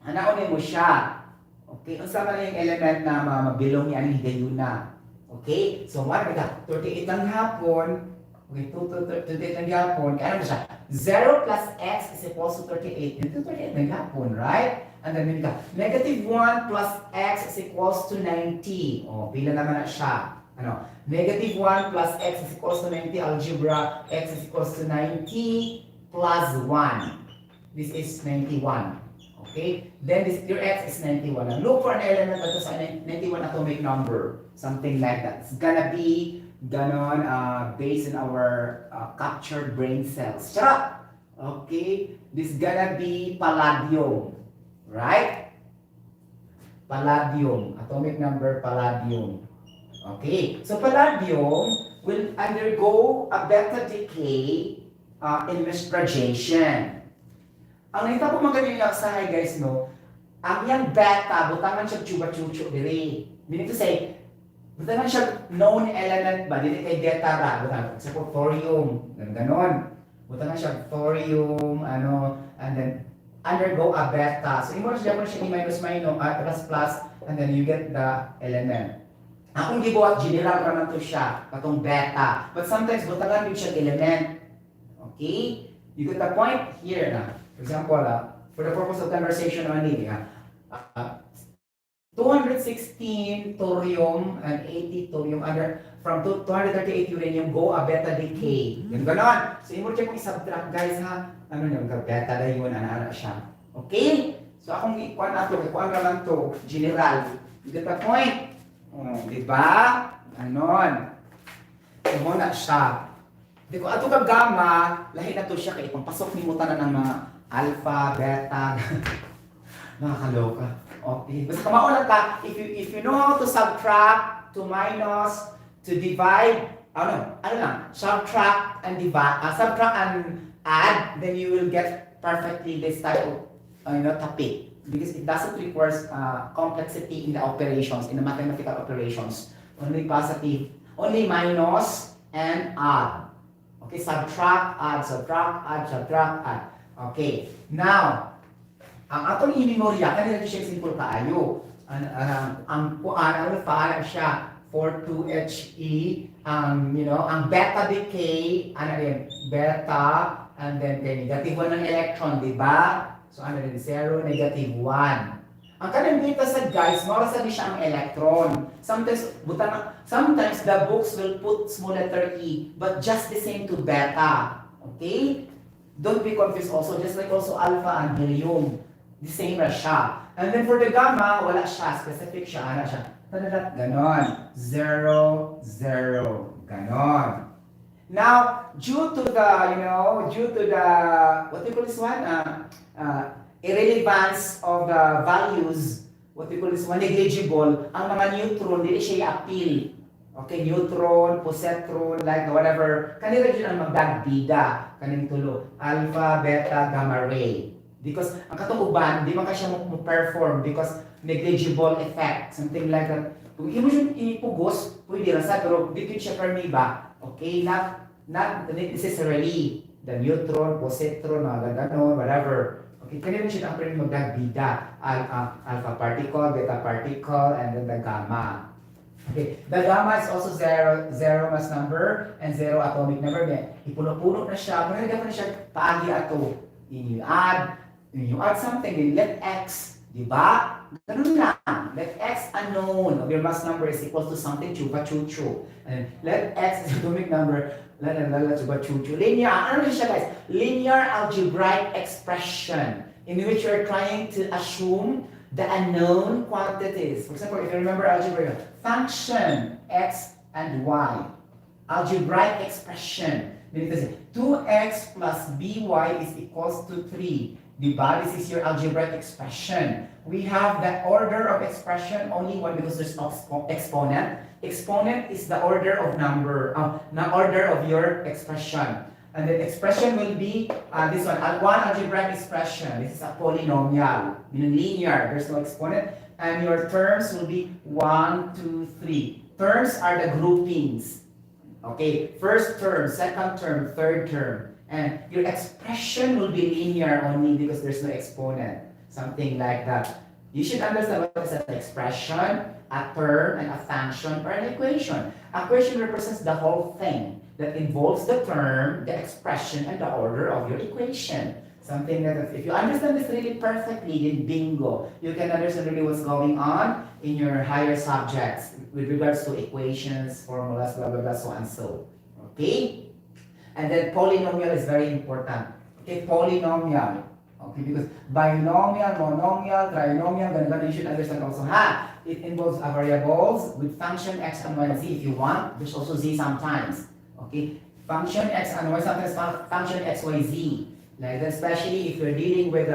Anaunin mo siya. Okay, unsa man yung element na mabilong niya ang higayon na. Okay? So, what ka? 38 lang hapon. Okay, 38 lang hapon. Kaya ano siya? 0 plus x is equals to 38. Ito 38 lang hapon, right? And then, negative 1 plus x is equals to 90. O, pila naman na siya. Ano? Negative 1 plus x is equals to 90. Algebra, x is equals to 90 plus 1. This is 91. Okay? Then your x is 91. And look for an element that has a 91 atomic number. Something like that. It's gonna be ganon based on our captured brain cells. Charot! Okay? This is gonna be palladium. Right? Palladium. Atomic number palladium. Okay? So palladium will undergo a beta decay in radiation. Ang nakita ko mga ganyan yung sahay guys, no? Ang yung beta, butangan siya chuba-chucho diri. Meaning to say, butangan siya known element ba? Dili kay beta ra, butangan sa thorium, ganon. buta na siya thorium, ano, and then undergo a beta. So, imo siya mo siya i-minus minus, plus plus, and then you get the element. Akong gibuhat, general naman to siya, katong beta. But sometimes, butagan din siya element. Okay? You get the point here na. For example, for the purpose of conversation only, 216 thorium and 80 thorium under from 238 uranium go a beta decay. Yung ganon. So, imo check kung i-subtract guys ha. Ano yung beta na yun, ano siya. Okay? So, akong ikuan ato, ikuan na lang to, general. You get the point? Diba? Ganon. So, muna siya. Di ko ato kag gamma, lahi na to siya kay pampasok ni mo tanan ng mga alpha, beta. Nakakaloka. Okay. Basta kamaulan ka, if you know how to subtract, to minus, to divide, ano lang, subtract and divide, subtract and add, then you will get perfectly this type of topic. Because it doesn't require complexity in the operations, in the mathematical operations. Only positive, only minus and add. Okay, subtract, add, subtract, add, subtract, add. Okay, now, ang atong i-memorya, kanina siya simple kaayo. Ang paano siya, 42He, ang beta decay, beta, and then negative 1 ng electron, di ba? So, 0, negative 1. Ang kanang beta sa guys, marasa di siya ang electron. Sometimes the books will put small letter E, but just the same to beta. Okay? Don't be confused also, just like also alpha and helium. The same na siya. And then for the gamma, wala siya. Specific siya. Tadadat, ganon. 0, 0. Ganon. Now, due to the, what do you call this one? Irrelevance of the values, what do you call this one? Negligible. Ang mga neutron, hindi siya i-appeal. Okay, neutron, positron, like whatever. Kanila yun ang magdagbida. Kaning tulo. Alpha, beta, gamma ray. Because ang katong uban, di man ka siya mo-perform because negligible effect, something like that. Kung imo siya ipugos, pwede lang sa, pero dito siya permi ba? Okay, not necessarily the neutron, positron, mga gano'n, whatever. Okay, kanina siya ang permi magdagbida. Alpha particle, beta particle, and then the gamma. Okay, the gamma is also zero mass number and zero atomic number. Ipuno-puno na siya, pero hindi pa na siya paagi ato. You add something, then let x, di ba? Ganun lang. Let x unknown of your mass number is equal to something, chupa chuchu. And let x is atomic number, let chupa chuchu. Linear, ano siya guys? Linear algebraic expression in which you're trying to assume the unknown quantities. For example, if you remember algebra, function x and y. Algebraic expression. 2x plus by is equals to 3. Diba? This is your algebraic expression. We have the order of expression only one because there's no exponent. Exponent is the order of number, order of your expression. And the expression will be this one algebraic expression. This is a polynomial, meaning linear. There's no exponent. And your terms will be 1, 2, 3. Terms are the groupings. Okay, first term, second term, third term. And your expression will be linear only because there's no exponent. Something like that. You should understand what is an expression, a term, and a function or an equation. A equation represents the whole thing that involves the term, the expression, and the order of your equation. Something that if you understand this really perfectly, then bingo. You can understand really what's going on in your higher subjects with regards to equations, formulas, blah, blah, blah, so and so. Okay? And then polynomial is very important. Okay, polynomial. Okay, because binomial, monomial, trinomial, ganun, you should understand also. It involves variables with function x and y and z if you want. There's also z sometimes. Okay, function x and y, sometimes function x, y, z. Like especially if you're dealing with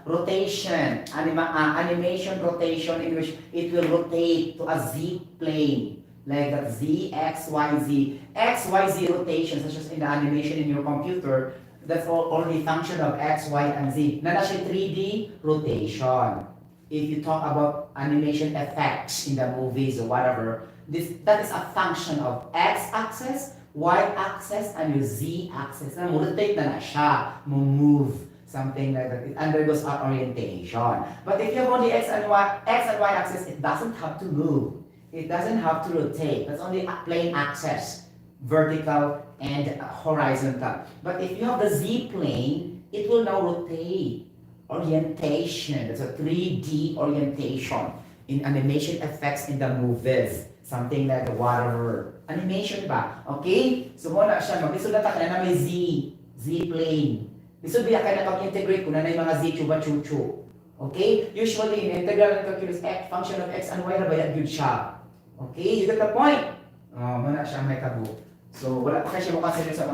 rotation, animation rotation in which it will rotate to a z plane. Like that z, x, y, z. X, y, z rotation, such as in the animation in your computer, that's only function of x, y, and z. Not actually 3D rotation. If you talk about animation effects in the movies or whatever, that is a function of x-axis, y-axis and your z-axis. Na rotate na siya, move, something like that. It undergoes our orientation. But if you have only x and y axis, it doesn't have to move. It doesn't have to rotate. That's only a plain axis, vertical and horizontal. But if you have the z-plane, it will now rotate. Orientation. That's a 3D orientation. In animation effects in the movies. Something like whatever. Animation ba? Okay? So muna siya, magisulat ka na may z-plane. Gusto biya ka na pag-integrate kung na yung mga z chuba-chuchu. Okay? Usually, in integral and calculus, function of x and y na bayad yun siya. Okay? You get the point? Muna siya may tabo. So, wala pa kasi mo consider sa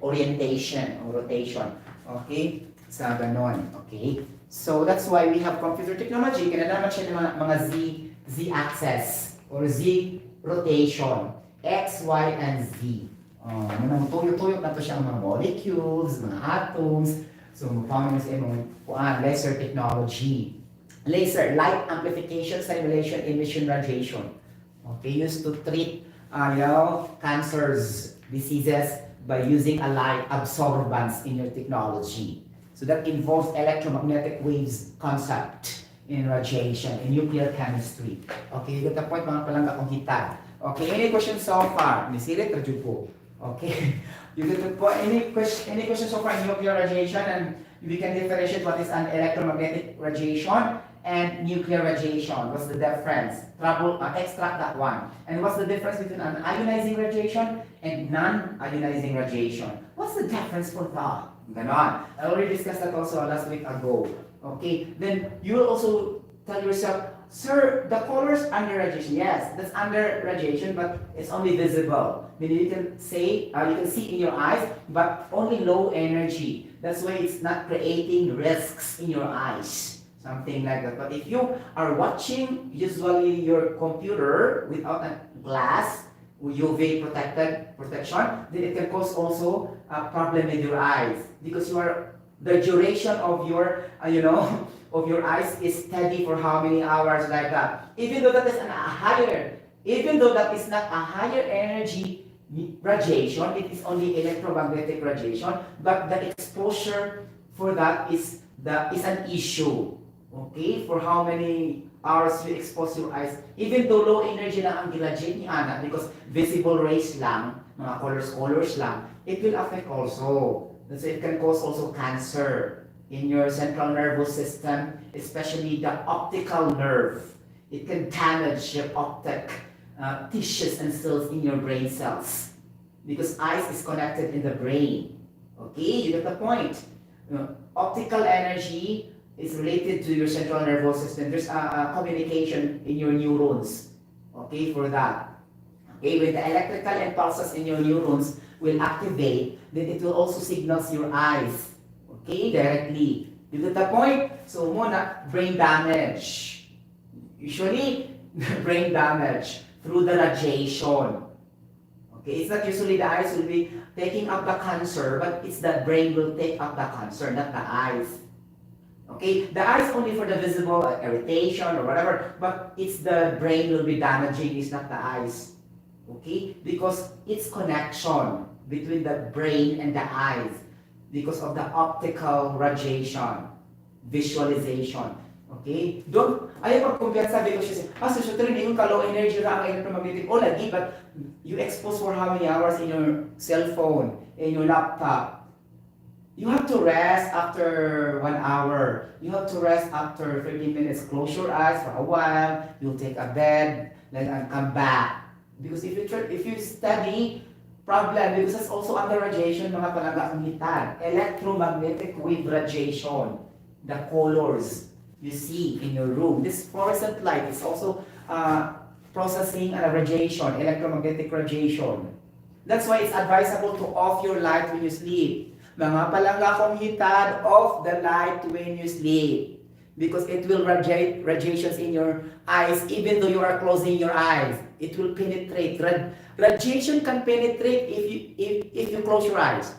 orientation or rotation. Okay? Sa ganon. Okay? So, that's why we have computer technology. Kinalaman siya ng mga z-axis or z rotation. X, Y, and Z. Tuyok-tuyok na to siya ang mga molecules, mga atoms. So, found mo sa imong laser technology. Laser, light amplification, simulation, emission, radiation. Okay, used to treat cancers, diseases by using a light absorbance in your technology. So that involves electromagnetic waves concept in radiation, in nuclear chemistry. Okay, you get the point mga palangga kong hitad. Okay, any questions so far? Nisirit, radyo po. Okay, you get the point. Any questions so far in nuclear radiation, and we can differentiate what is an electromagnetic radiation and nuclear radiation. What's the difference? Extract that one. And what's the difference between an ionizing radiation and non-ionizing radiation? What's the difference for that? Ganon. I already discussed that also last week ago. Okay, then you will also tell yourself, sir, the colors under radiation. Yes, that's under radiation, but it's only visible. Meaning you can say, you can see in your eyes, but only low energy. That's why it's not creating risks in your eyes. Something like that. But if you are watching usually your computer without a glass, UV protection, then it can cause also a problem with your eyes because the duration of your of your eyes is steady for how many hours like that. Even though that is not a higher energy radiation, it is only electromagnetic radiation, but the exposure for that is an issue. Okay, for how many hours you expose your eyes, even though low energy lang ang gilagit ni Ana, because visible rays lang, mga colors lang, it will affect also. So it can cause also cancer in your central nervous system, especially the optical nerve. It can damage your optic tissues and cells in your brain cells, because eyes is connected in the brain. Okay, you get the point. Optical energy is related to your central nervous system. There's a communication in your neurons. Okay, for that. Okay, when the electrical impulses in your neurons will activate, then it will also signals your eyes. Okay, directly. You get the point? So, muna, brain damage. Usually, brain damage through the radiation. Okay, it's not usually the eyes will be taking up the cancer, but it's the brain will take up the cancer, not the eyes. Okay, the eyes only for the visible irritation or whatever, but it's the brain will be damaging, it's not the eyes. Okay, because it's connection between the brain and the eyes because of the optical radiation, visualization. Okay, ayaw pag-kumpiyansa because she said, so yung low energy na ang electromagnetic, lagi, but you expose for how many hours in your cell phone, in your laptop. You have to rest after 1 hour. You have to rest after 30 minutes. Close your eyes for a while. You'll take a bed, then come back. Because if you study, problem, because it's also under radiation, mga palangga-ungitan. Electromagnetic wave radiation. The colors you see in your room. This fluorescent light is also processing radiation, electromagnetic radiation. That's why it's advisable to off your light when you sleep. Mga palangga kong hitad, off the light when you sleep. Because it will radiate radiations in your eyes even though you are closing your eyes. It will penetrate. Radiation can penetrate if you close your eyes.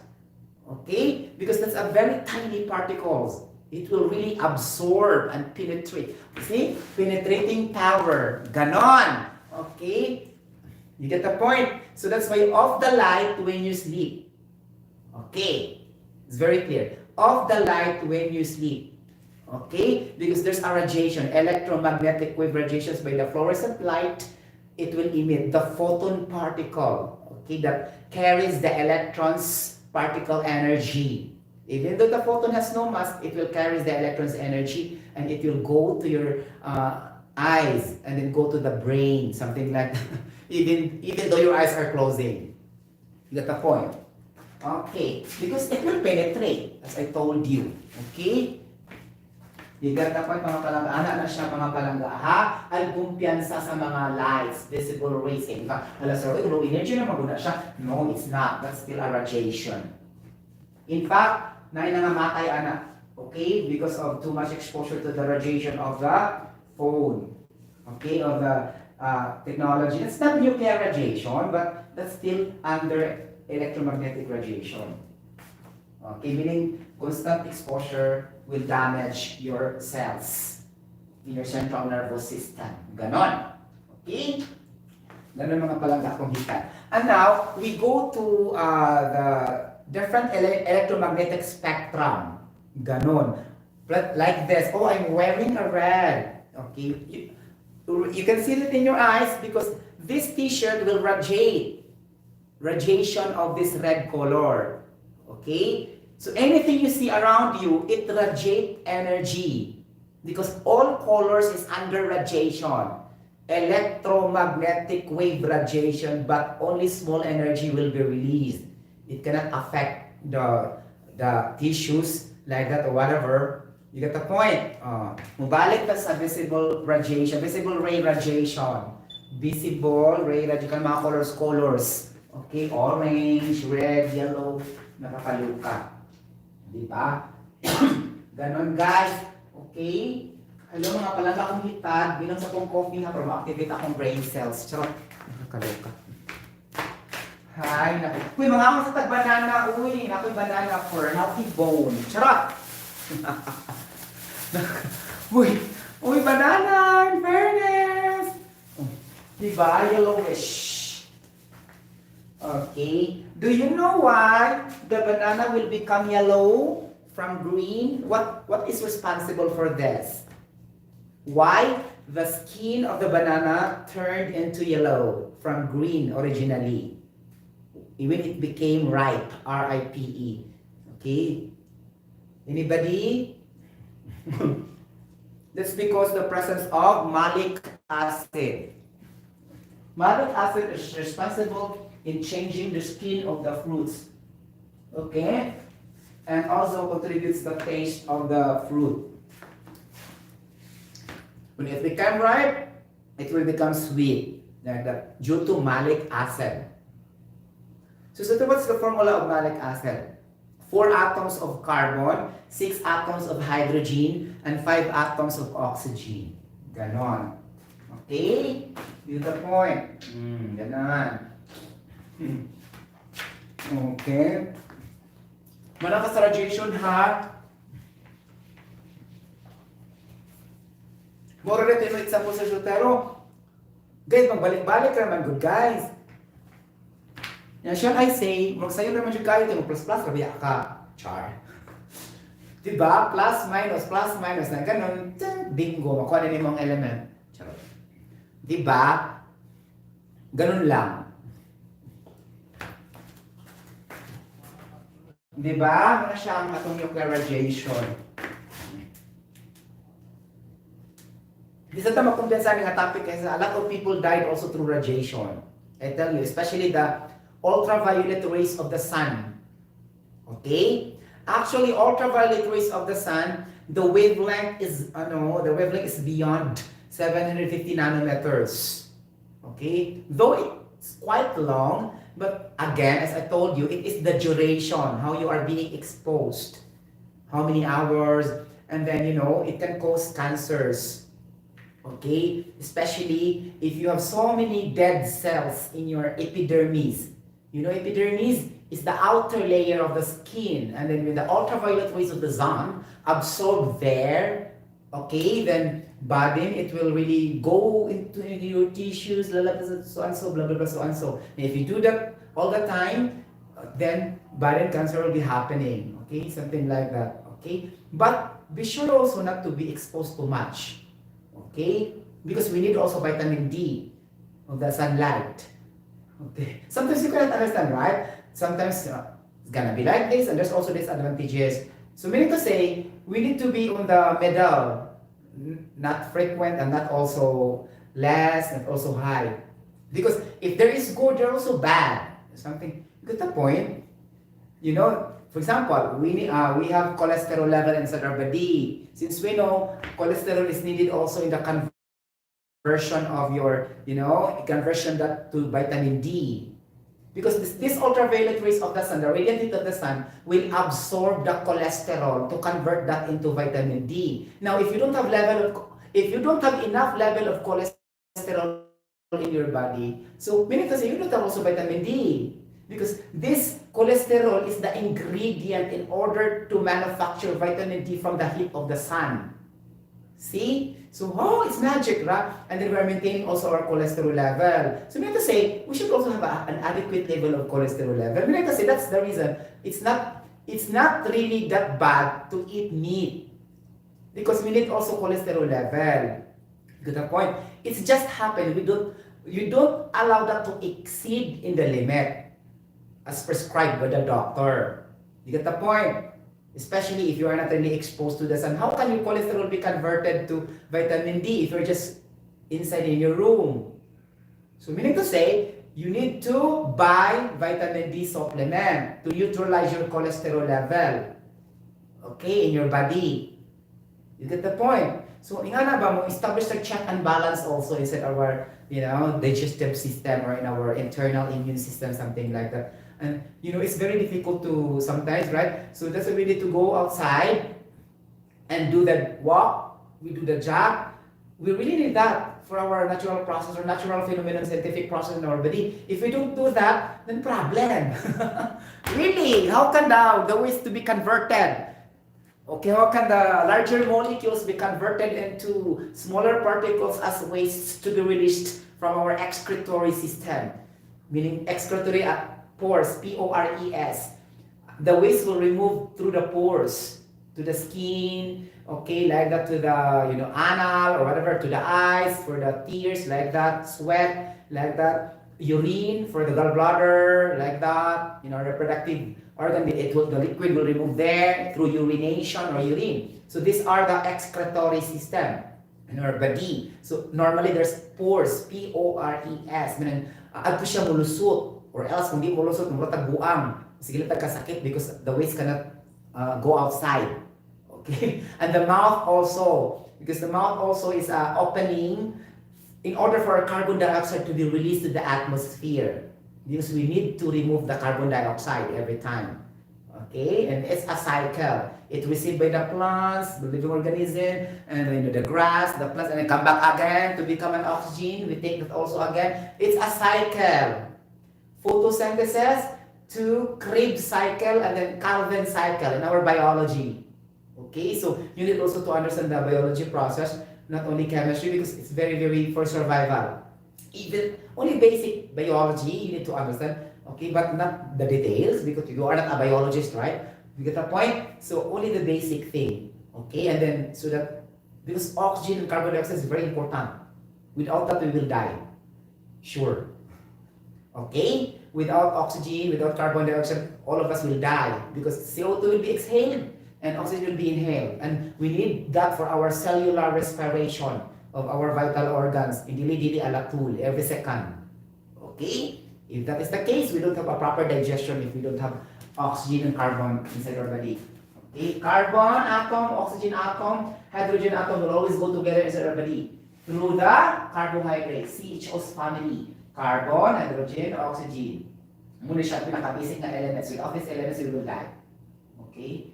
Okay? Because that's a very tiny particles. It will really absorb and penetrate. See? Penetrating power. Ganon. Okay? You get the point? So that's why off the light when you sleep. Okay, it's very clear. Off the light when you sleep. Okay, because there's a radiation, electromagnetic wave radiations by the fluorescent light. It will emit the photon particle, okay, that carries the electrons particle energy. Even though the photon has no mass, it will carry the electrons energy and it will go to your eyes and then go to the brain, something like that. even though your eyes are closing. You get the point? Okay, because it will penetrate, as I told you. Okay? You get the point, mga palangga? Ana na siya, mga palangga, ha? Ay kumpiyansa sa mga lights, visible rays. In fact, low energy na maguna siya. No, it's not. That's still a radiation. In fact, nangangamatay, ana. Okay? Because of too much exposure to the radiation of the phone. Okay? Of the technology. It's not nuclear radiation, but that's still under electromagnetic radiation. Okay? Meaning, constant exposure will damage your cells in your central nervous system. Ganon. Okay? Ganon mga palangga kong hika. And now, we go to the different electromagnetic spectrum. Ganon. Like this. Oh, I'm wearing a red. Okay? You can see it in your eyes because this t-shirt will radiate. Radiation of this red color. Okay? So anything you see around you, it radiates energy because all colors is under radiation. Electromagnetic wave radiation, but only small energy will be released. It cannot affect the tissues like that or whatever. You get the point? Mubalik ka sa visible radiation, visible ray radiation. Visible ray radiation, mga colors. Okay, orange, red, yellow, nakapaluka. Diba? Ganon guys. Okay? Hello mga palangga akong hitad. Bilang sa kong coffee ha, pro-activate akong brain cells. Charot. Nakakaloka. Hi. Uy, mga ako sa tag-banana. Uy, ako'y banana for healthy bone. Charot. Uy, banana. In fairness. Diba? Yellowish. Okay. Do you know why the banana will become yellow from green? What is responsible for this? Why the skin of the banana turned into yellow from green originally? Even it became ripe, R-I-P-E. Okay? Anybody? That's because the presence of malic acid. Malic acid is responsible in changing the skin of the fruits. Okay? And also contributes the taste of the fruit. When it becomes ripe, it will become sweet. Like that, due to malic acid. So what's the formula of malic acid? 4 atoms of carbon, 6 atoms of hydrogen, and 5 atoms of oxygen. Ganon. Okay? You the point. Ganon. Okay. Malakas sa radiation ha. Moro rin tayo example sa pero guys, magbalik-balik naman good guys. Yan siya I say, magsayo naman siya kayo, plus rabiya ka. Char. Diba? Plus, minus na ganun. Bingo, makuha na yung mga element. Charot. Diba? Ganun lang. Diba? Ano siya ang atong nuclear radiation. Di sa tama kumpiyansa nga topic kasi a lot of people died also through radiation. I tell you, especially the ultraviolet rays of the sun. Okay? Actually, ultraviolet rays of the sun, the wavelength is beyond 750 nanometers. Okay? Though it's quite long, but again, as I told you, it is the duration, how you are being exposed. How many hours, and then, it can cause cancers. Okay? Especially if you have so many dead cells in your epidermis. You know, epidermis is the outer layer of the skin, and then when the ultraviolet rays of the sun absorb there, Okay, then burden, it will really go into your tissues, so and so, blah blah blah, so and so. And if you do that all the time, then burden cancer will be happening. Okay, something like that. Okay, but be sure also not to be exposed too much. Okay, because we need also vitamin D of the sunlight. Okay, sometimes you cannot understand, right? Sometimes it's gonna be like this, and there's also disadvantages. So meaning to say, we need to be on the middle, not frequent and not also less, not also high. Because if there is good, there also bad. Something, you get the point? You know, for example, we have cholesterol level inside our body. Since we know cholesterol is needed also in the conversion of your, conversion that to vitamin D. Because this ultraviolet rays of the sun, the radiant heat of the sun, will absorb the cholesterol to convert that into vitamin D. Now, if you don't have enough level of cholesterol in your body, so meaning to say you don't have also vitamin D. Because this cholesterol is the ingredient in order to manufacture vitamin D from the heat of the sun. See? So, it's magic, right? And then we're maintaining also our cholesterol level. So, meaning to say, we should also have an adequate level of cholesterol level. Meaning to say, that's the reason. It's not really that bad to eat meat. Because we need also cholesterol level. Get the point? It's just happened. You don't allow that to exceed in the limit as prescribed by the doctor. You get the point? Especially if you are not really exposed to the sun. How can your cholesterol be converted to vitamin D if you're just inside in your room? So meaning to say, you need to buy vitamin D supplement to neutralize your cholesterol level. Okay, in your body. You get the point? So, ingana ba mo establish the check and balance also inside our, digestive system or in our internal immune system, something like that. And, it's very difficult to sometimes, right? So that's why we need to go outside and do the walk, we do the jog. We really need that for our natural process or natural phenomenon, scientific process in our body. If we don't do that, then problem. Really, how can the waste to be converted? Okay, how can the larger molecules be converted into smaller particles as wastes to be released from our excretory system? Meaning excretory pores, P-O-R-E-S. The waste will remove through the pores, to the skin, okay, like that, to the, anal or whatever, to the eyes, for the tears, like that, sweat, like that, urine for the gallbladder, like that, reproductive organ, the liquid will remove there through urination or urine. So these are the excretory system in our body. So normally there's pores, P-O-R-E-S, meaning adto siya mulusot, or else kung di mulusot, mulatag buang, sige lang kasakit because the waste cannot go outside. Okay, and the mouth also, because the mouth also is opening in order for carbon dioxide to be released to the atmosphere. Because we need to remove the carbon dioxide every time. Okay, and it's a cycle. It's received by the plants, the living organism, and the grass, the plants, and then come back again to become an oxygen. We take that also again. It's a cycle. Photosynthesis to Krebs cycle and then Calvin cycle in our biology. Okay, so you need also to understand the biology process, not only chemistry, because it's very, very for survival. Even only basic biology you need to understand, okay, but not the details because you are not a biologist, right? You get the point? So only the basic thing, okay, and then so that because oxygen and carbon dioxide is very important. Without that, we will die, sure. Okay, without oxygen, without carbon dioxide, all of us will die because CO2 will be exhaled and oxygen will be inhaled, and we need that for our cellular respiration of our vital organs, dili alatul every second. Okay? If that is the case, we don't have a proper digestion if we don't have oxygen and carbon inside our body. Okay? Carbon atom, oxygen atom, hydrogen atom will always go together inside our body through the carbohydrates, CHO's family. Carbon, hydrogen, oxygen. Muna siya pinaka-basic na elements. Without these elements, we will die. Okay?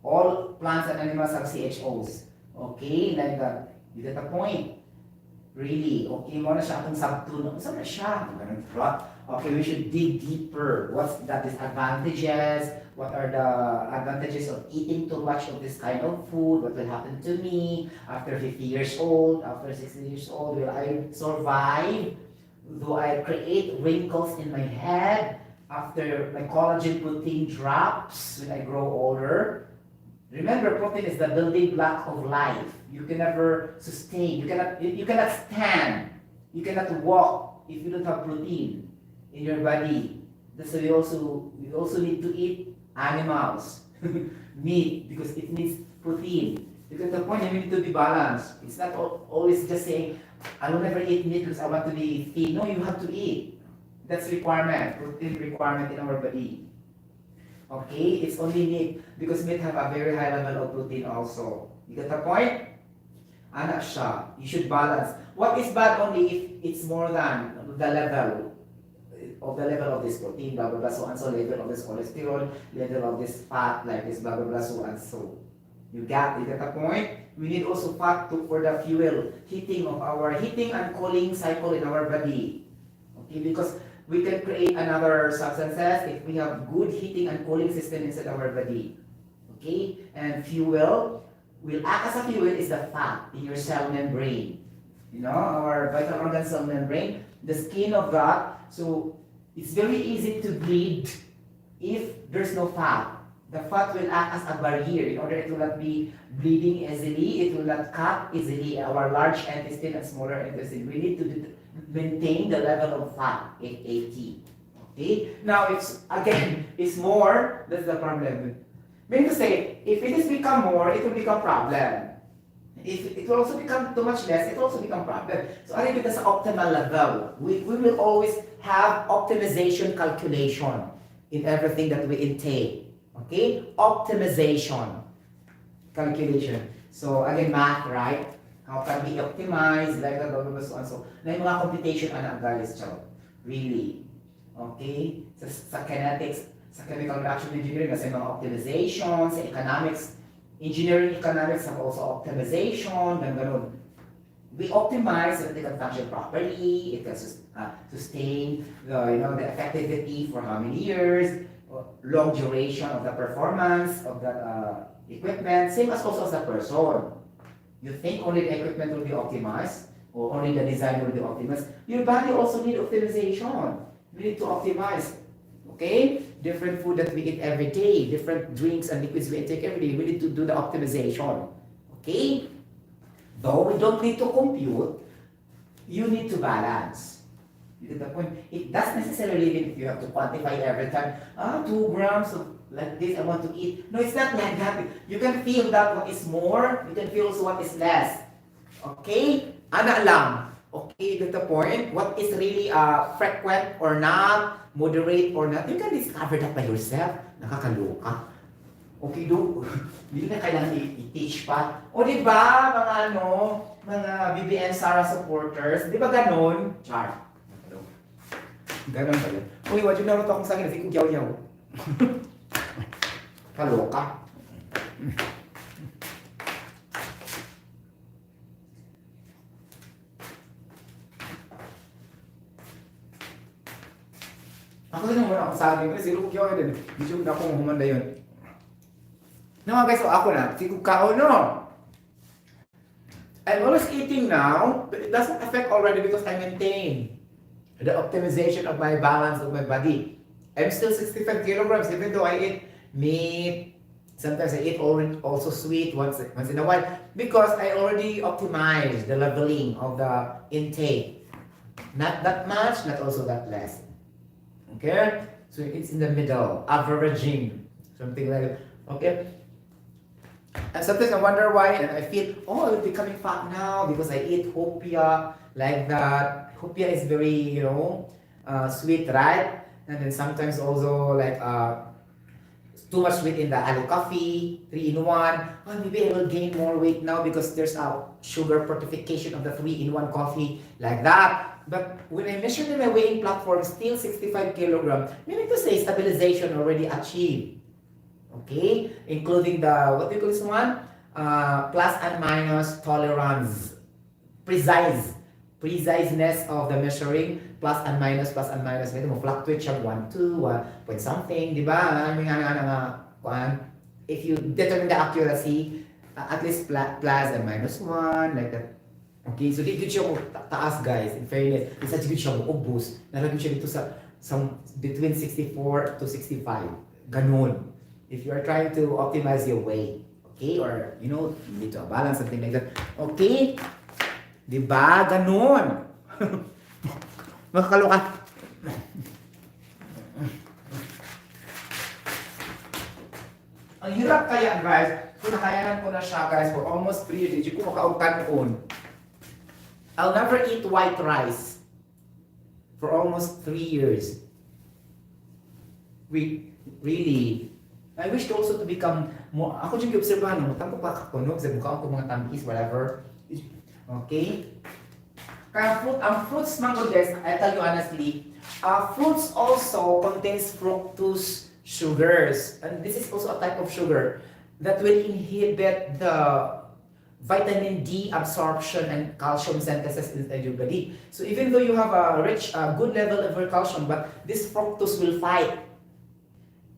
All plants and animals have CHOs. Okay? Like that. You get the point? Really? Okay, mo na siya atong sabtuno. Saan na siya? Okay, we should dig deeper. What's the disadvantages? What are the advantages of eating too much of this kind of food? What will happen to me after 50 years old, after 60 years old? Will I survive? Do I create wrinkles in my head after my collagen protein drops when I grow older? Remember, protein is the building block of life. You can never sustain. You cannot stand. You cannot walk if you don't have protein in your body. That's why we also need to eat animals, meat, because it needs protein. Because the point, you need to be balanced. It's not always just saying, I will never eat meat because I want to be thin. No, you have to eat. That's requirement, protein requirement in our body. Okay, it's only meat because meat have a very high level of protein also. You get the point? Anak siya. You should balance. What is bad only if it's more than the level of this protein, blah blah blah, so and so, level of this cholesterol, level of this fat, like this, blah blah blah, so and so. You get the point? We need also fat for the fuel, heating and cooling cycle in our body. Okay, because we can create another substances if we have good heating and cooling system inside our body. Okay, and fuel will act as a fuel is the fat in your cell membrane. You know, our vital organ cell membrane, the skin of that. So it's very easy to bleed if there's no fat. The fat will act as a barrier in order it will not be bleeding easily, it will not cut easily our large intestine and smaller intestine. We need to maintain the level of fat, FAT. Okay? Now, it's more, that's the problem. Meaning to say, if it has become more, it will become problem. If it will also become too much less, it will also become problem. So I think that's optimal level. We will always have optimization calculation in everything that we intake. Okay? Optimization calculation. So again, math, right? How can we optimize, like that, blah, blah, blah, so and so. Na yung mga computation, anak guys, really. Okay? Sa kinetics, sa chemical reaction engineering, kasi mga optimization, sa economics, engineering economics have also optimization, ganun. We optimize so that they can function properly, it can sustain the effectivity for how many years, long duration of the performance of the equipment, same as also as the person. You think only the equipment will be optimized, or only the design will be optimized. Your body also needs optimization. We need to optimize. Okay? Different food that we eat every day, different drinks and liquids we take every day, we need to do the optimization. Okay? Though we don't need to compute, you need to balance. You get the point? It doesn't necessarily mean if you have to quantify every time, 2 grams of like this I want to eat. No, it's not like that. You can feel that what is more, you can feel also what is less. Okay? Ana lang. Okay, get the point? What is really frequent or not, moderate or not, you can discover that by yourself. Nakakaloka. Okay, hindi na kailangan i-teach pa. O di ba, mga BBN Sara supporters, di ba ganon? Char. Ganon ba yun? Uy, wad yung naroto akong sa akin, kasi kong yaw-yaw. Kaloka. Ako din naman ako sa akin, kasi kong yaw din. Medyo na akong humanda yun. No, guys, so ako na, si Kukao, no. I'm always eating now, but it doesn't affect already because I maintain the optimization of my balance of my body. I'm still 65 kilograms even though I eat meat. Sometimes I eat also sweet once in a while because I already optimized the leveling of the intake. Not that much, not also that less. Okay? So it's in the middle, averaging, something like that. Okay? And sometimes I wonder why, and I feel, I'm becoming fat now because I eat hopia like that. Hopia is very, sweet, right? And then sometimes also like too much sweet in the aloe coffee, 3-in-1. Maybe I will gain more weight now because there's a sugar fortification of the 3-in-1 coffee like that. But when I measured in my weighing platform, still 65 kilograms, meaning to say stabilization already achieved. Okay, including the, what do you call this one? Plus and minus tolerance, preciseness of the measuring. plus and minus, medyo mo fluctuate siya 1, 2, 1 point something, di ba? May if you determine the accuracy, at least plus and minus 1, like that. Okay, so di siya mo taas guys, in fairness. Isa di siya mo ubos. Nalagyan siya dito sa between 64 to 65. Ganun. If you are trying to optimize your weight, okay, or you know, you need to balance something like that. Okay? Di ba? Ganun. Makakaloka. Ang hirap kaya guys, kung nakayanan ko na siya guys for almost 3 years, hindi ko makaugtan. I'll never eat white rice for almost 3 years. Really. I wish also to become more, ako dyan i-obserbahan mo, tampo pa kakunog, sa mukha ako mga tamis, whatever. Okay? Kaya fruits mango guys, I tell you honestly, fruits also contains fructose sugars. And this is also a type of sugar that will inhibit the vitamin D absorption and calcium synthesis inside your body. So even though you have a good level of your calcium, but this fructose will fight.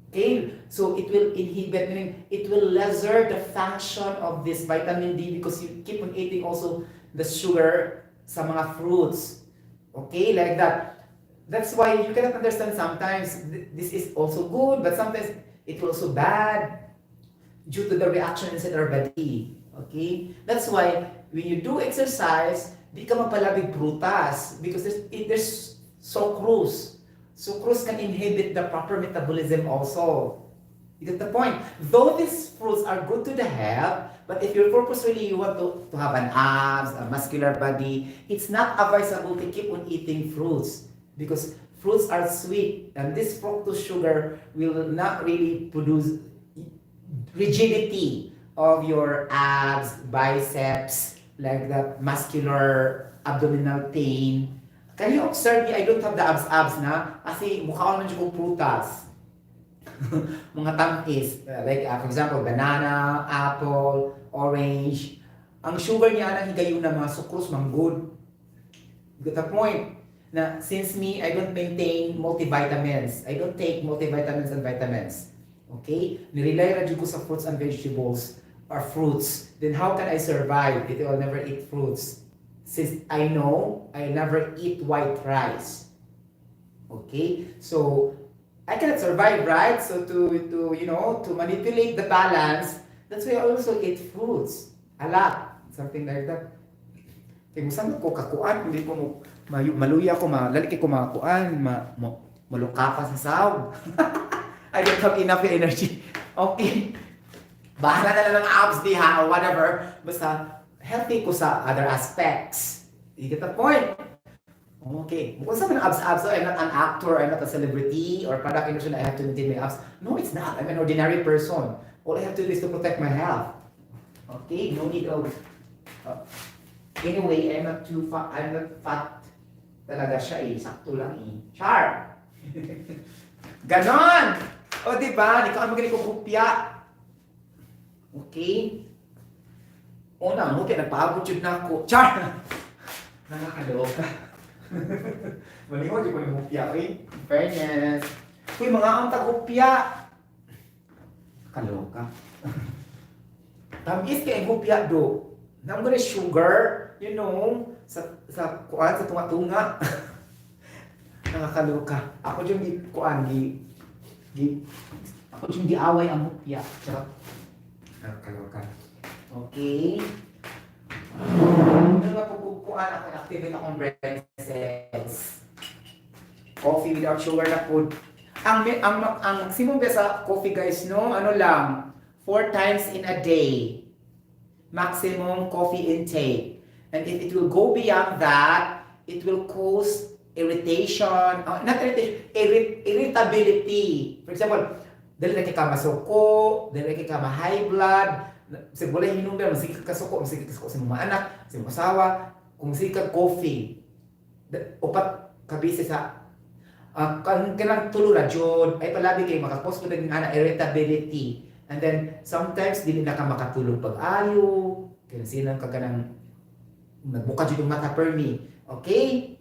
Okay, so it will inhibit, meaning it will lesser the function of this vitamin D because you keep on eating also the sugar sa mga fruits. Okay, like that. That's why you cannot understand sometimes this is also good, but sometimes it will also bad due to the reaction inside our body. Okay? That's why when you do exercise, di ka magpalabig prutas because there's sucrose. Sucrose can inhibit the proper metabolism also. You get the point? Though these fruits are good to the health, but if your purpose really you want to have an abs, a muscular body, it's not advisable to keep on eating fruits because fruits are sweet and this fructose sugar will not really produce rigidity of your abs, biceps, like that muscular abdominal pain. Can you observe me? I don't have the abs na kasi mukha ko naman yung prutas. Mga tamis, like for example, banana, apple, orange. Ang sugar niya na higayon na mga sucrose, manggod. Got the point? Na since me, I don't maintain multivitamins. I don't take multivitamins and vitamins. Okay? Nirely ra jud ko sa fruits and vegetables or fruits. Then how can I survive if I will never eat fruits? Since I know I never eat white rice. Okay? So I cannot survive, right? So to manipulate the balance, that's why I also eat fruits. A lot. Something like that. Kaya kung saan ko kakuan, hindi ko maluya ko, lalaki ko makakuan, maluka pa sa sahog. I don't have enough energy. Okay. Bahala na lang ng abs diha or whatever. Basta healthy ko sa other aspects. You get the point? Okay. Kung saan ng abs, so I'm not an actor, I'm not a celebrity, or product industry I have to maintain my abs. No, it's not. I'm an ordinary person. All I have to do is to protect my health. Okay? No need of... anyway, I'm not fat. Talaga siya eh. Sakto lang eh. Char! Ganon! O diba? Hindi ka magaling ko kupya. Okay? Una, mukha nagpaabot yun na ako. Char! Nakakaloka. Malingon di ko ng hupya, eh. Fairness. Uy, mga ang tag-hupya. Kaloka. Tamis kaya yung hupya do. Nang gano'n sugar, you know, sa tunga-tunga. Nakakaloka. Ako yung ako yung away ang hupya. Charot. Nakakaloka. Okay. Ano nga pupukuan ako, activate akong brain cells. Coffee without sugar na food. Ang maximum sa coffee guys, no? Ano lang, 4 times in a day. Maximum coffee intake. And if it will go beyond that, it will cause irritation, not irritation, irritability. For example, dahil na ka masuko, dahil na ka ma-high blood, kasi wala yung number, masigit ka suko sa mga anak, sa mga asawa, kung masigit ka coffee, upat kabisi sa kanang tulo na jod, ay palabi kayo makapos ko ng irritability. And then, sometimes, hindi na ka makatulog pag-ayo, kaya silang kaganang nagbuka dyan yung mata per me. Okay?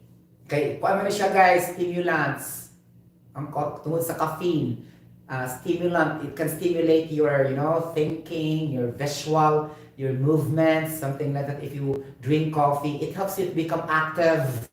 Kay, kung ano na siya guys, stimulants. Ang tungkol sa caffeine. Stimulant, it can stimulate your, thinking, your visual, your movements, something like that. If you drink coffee, it helps you to become active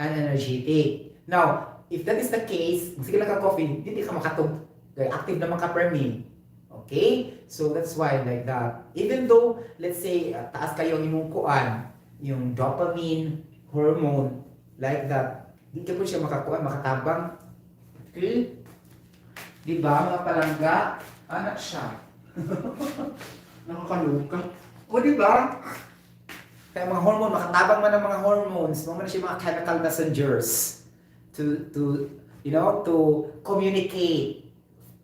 and energetic. Now, if that is the case, sige lang ka coffee, hindi ka makatog. Active naman ka per me. Okay? So that's why like that. Even though, let's say, taas kayo yung kuan, yung dopamine hormone, like that, hindi ka po siya makatabang. Okay? Diba, mga palangga? Anak siya. Nakakaluka. O diba? Kaya mga hormone, makatabang man ang mga hormones, mga siya mga chemical messengers to communicate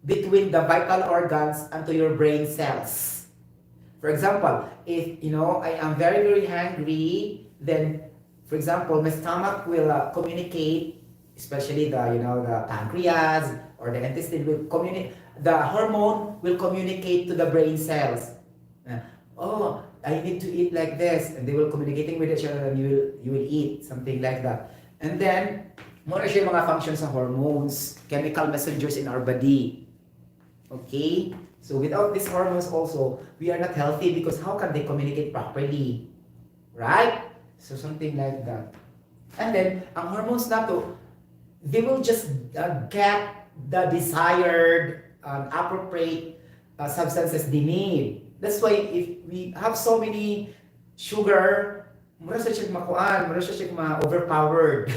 between the vital organs and to your brain cells. For example, if, I am very, very hungry, then, for example, my stomach will communicate, especially the pancreas, or the intestine will communicate, the hormone will communicate to the brain cells. Oh, I need to eat like this, and they will communicating with each other, and you will eat, something like that. And then, muna siya mga functions sa hormones, chemical messengers in our body. Okay? So without these hormones also, we are not healthy because how can they communicate properly? Right? So something like that. And then, ang hormones na to, they will just get the desired appropriate substances they need. That's why if we have so many sugar, mura siya makuan, mura siya ma-overpowered.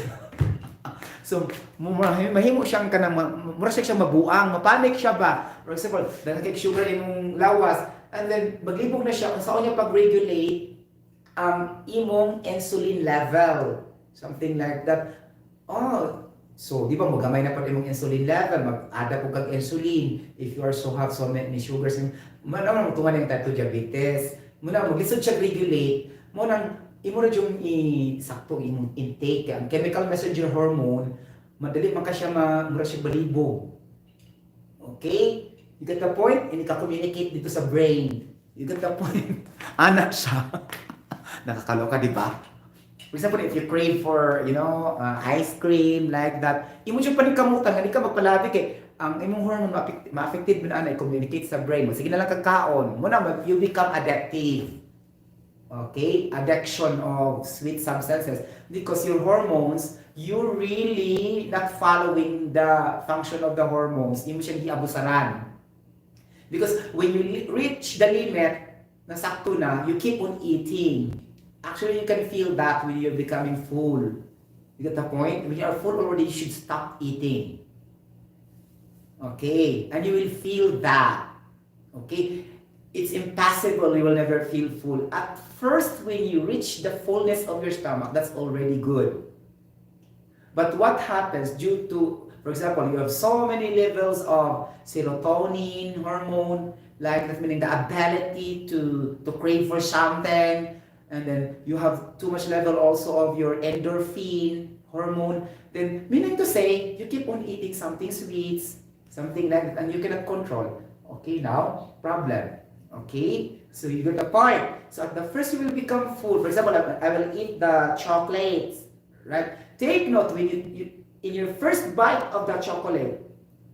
So, mahimo siyang mura siya mabuang, mapanik siya ba? For example, dahil sugar imong lawas, and then maglibog na siya, kung saan niya pag-regulate ang imong insulin level. Something like that. Oh, so, di ba, magamay na pa imong insulin level, mag-ada po kag insulin, if you are have so many sugars, muna tungan yung type 2 diabetes, muna maglisod siya regulate, muna imo na yung sakto imong intake, ang chemical messenger hormone, madali man ka siya mura siya balibog. Okay? You get the point? Hindi ka communicate dito sa brain. You get the point? Anak siya. Nakakaloka, di ba? For example, if you crave for, ice cream, like that, imo siya panikamutan, hindi ka magpalabi kay ang imong hormone ma-affected mo na communicate sa brain mo. Sige na lang kagkaon. Muna, you become addictive. Okay? Addiction of sweet substances. Because your hormones, you're really not following the function of the hormones. Hindi mo siya giabusaran. Because when you reach the limit, na sakto na, you keep on eating. Actually, you can feel that when you're becoming full. You get the point? When you are full already, you should stop eating. Okay? And you will feel that. Okay? It's impossible you will never feel full. At first, when you reach the fullness of your stomach, that's already good. But what happens due to, for example, you have so many levels of serotonin hormone, like that meaning the ability to crave for something, and then you have too much level also of your endorphin hormone, then meaning to say, you keep on eating something sweets, something like that, and you cannot control. Okay, now, problem. Okay, so you get the point. So at the first you will become full. For example, I will eat the chocolates, right? Take note when you in your first bite of the chocolate,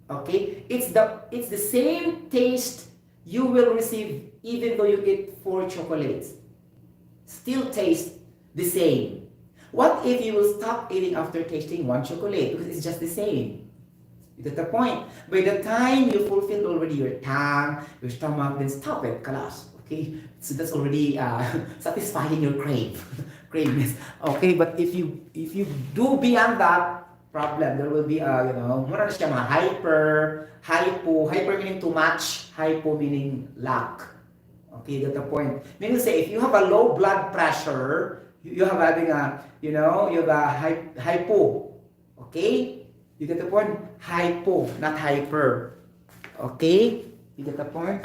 okay, it's the same taste you will receive even though you eat 4 chocolates. Still taste the same. What if you will stop eating after tasting 1 chocolate? Because it's just the same. You get the point? By the time you fulfill already your tongue, your stomach, then stop it, kalas. Okay? So that's already satisfying your craveness. Okay, but if you do beyond that, problem, there will be muna na siya mga hyper meaning too much, hypo meaning lack. Okay, you get the point? Meaning say, if you have a low blood pressure, you have having you have a hypo. Okay? You get the point? Hypo, not hyper. Okay? You get the point?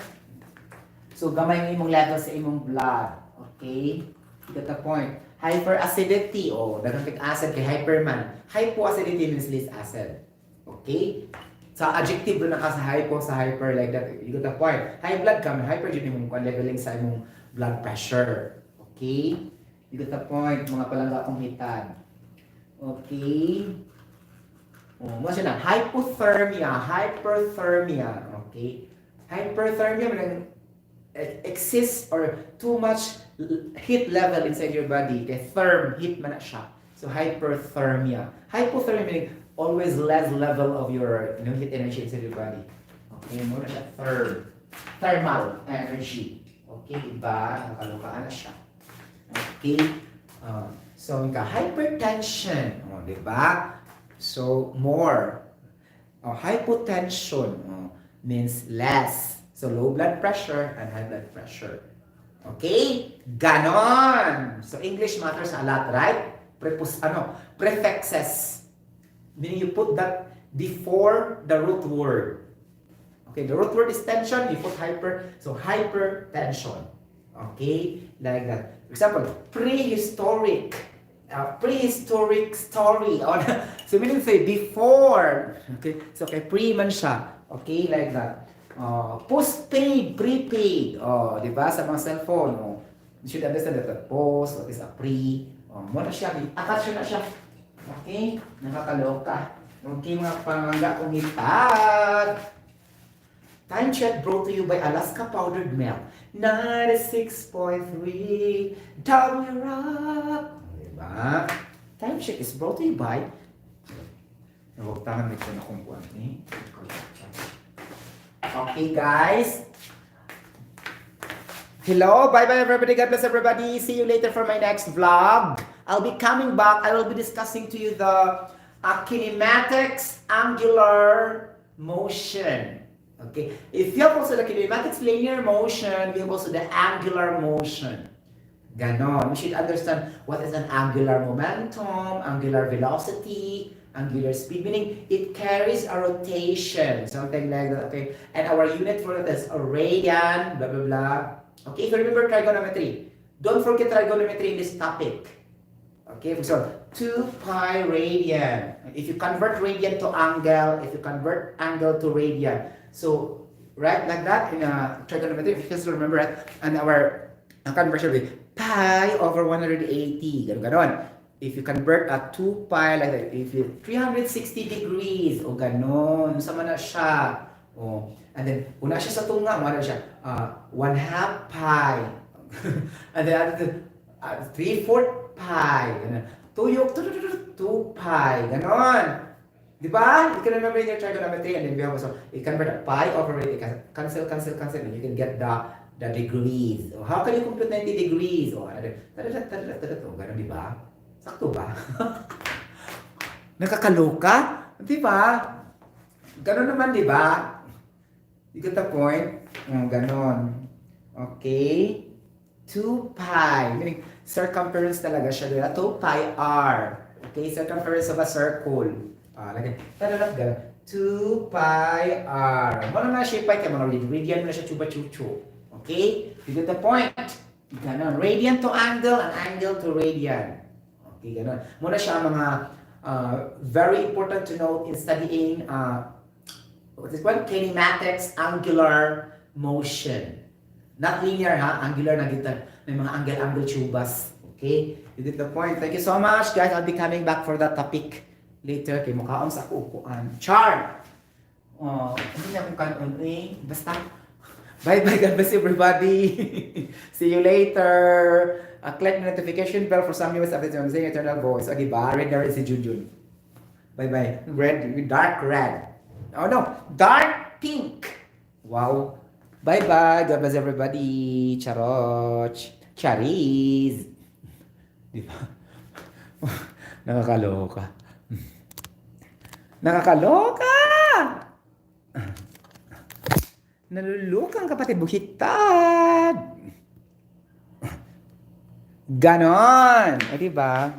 So, gamay ng imong level sa imong blood. Okay? You get the point? Hyperacidity, dagang acid kay hyperman. Hypoacidity means less acid. Okay? Sa adjective doon na ka sa hypo, sa hyper, like that. You get the point? High blood ka, hyper yun yung leveling sa imong blood pressure. Okay? You get the point, mga palangga kong hitan. Okay? Mo siya na hypothermia, hyperthermia. Okay? Hyperthermia meaning excess or too much heat level inside your body. Kaya heat man na siya. So hyperthermia. Hypothermia meaning always less level of your heat energy inside your body. Okay, mo na siya thermal energy. Okay, iba, nakalukaan na siya. Okay, so hypertension, di ba? So more. Hypotension means less. So low blood pressure and high blood pressure. Okay? Ganon. So English matters a lot, right? Prefixes. Meaning you put that before the root word. Okay, the root word is tension, you put hyper, so hypertension. Okay, like that. For example, prehistoric story. So meaning say before. Okay, so kay pre man siya. Okay, like that. Postpaid, prepaid. Di ba sa mga cellphone? You should understand that the post, what is a pre. Muna siya, attach na siya. Okay, nakakaloka. Okay, mga pangangga kong hipat. Time check brought to you by Alaska Powdered Milk. 96.3 W Rock. Diba? Time check is brought to you by... Huwag tangan may kung akong buwan. Okay, guys. Hello, bye-bye everybody. God bless everybody. See you later for my next vlog. I'll be coming back. I will be discussing to you the kinematics, angular motion. Okay. If you have also the kinematics linear motion, we have also the angular motion. Ganon. You should understand what is an angular momentum, angular velocity, angular speed, meaning it carries a rotation, something like that. Okay. And our unit for that is a radian, blah, blah, blah. Okay. If you remember trigonometry, don't forget trigonometry in this topic. Okay. So 2 pi radian. If you convert radian to angle, if you convert angle to radian, so right like that in trigonometry, if you just remember it, and our conversion will be pi over 180. Ganon. If you convert a 2 pi like that, if you 360 degrees, o ganon, sama na siya. And then, una siya sa tunga, ano siya, 1/2 pi. And then, 3/4 pi. Ganon. Tuyok, 2 pi. Ganon. Diba? You can remember in your trigonometry, and then we have also, you convert a pi over it, cancel, and you can get the degrees. How can you compute 90 degrees? Ganon, diba? Sakto ba? Nakakaloka? Diba? Ganon naman, diba? You get the point? Ganon. Okay? 2 pi. Meaning, circumference talaga siya. 2 pi r. Okay? Circumference of a circle. Like, 2 pi r. Mano na siya pi, kaya mga radian mo na siya chuba-chuchu. Okay? You get the point? Ganon. Radian to angle, and angle to radian. Okay, ganon. Muna siya mga very important to note in studying what is called kinematics, angular motion. Not linear, ha? Angular na kita. May mga angle tubas. Okay? You get the point. Thank you so much, guys. I'll be coming back for that topic later. Kay mukhaon sa kukuan. Char! Hindi na kung kanon eh. Basta. Bye-bye. God bless everybody. See you later. Click the notification bell for some viewers after I'm saying eternal voice. Okay, ba? Red na red si Junjun. Bye-bye. Red, dark red. Oh no, dark pink. Wow. Bye-bye. God bless everybody. Charot. Charis. Diba? Nakakaloka. Nakakaloka! Nalulukang kapatid buhitad. Ganon. O diba?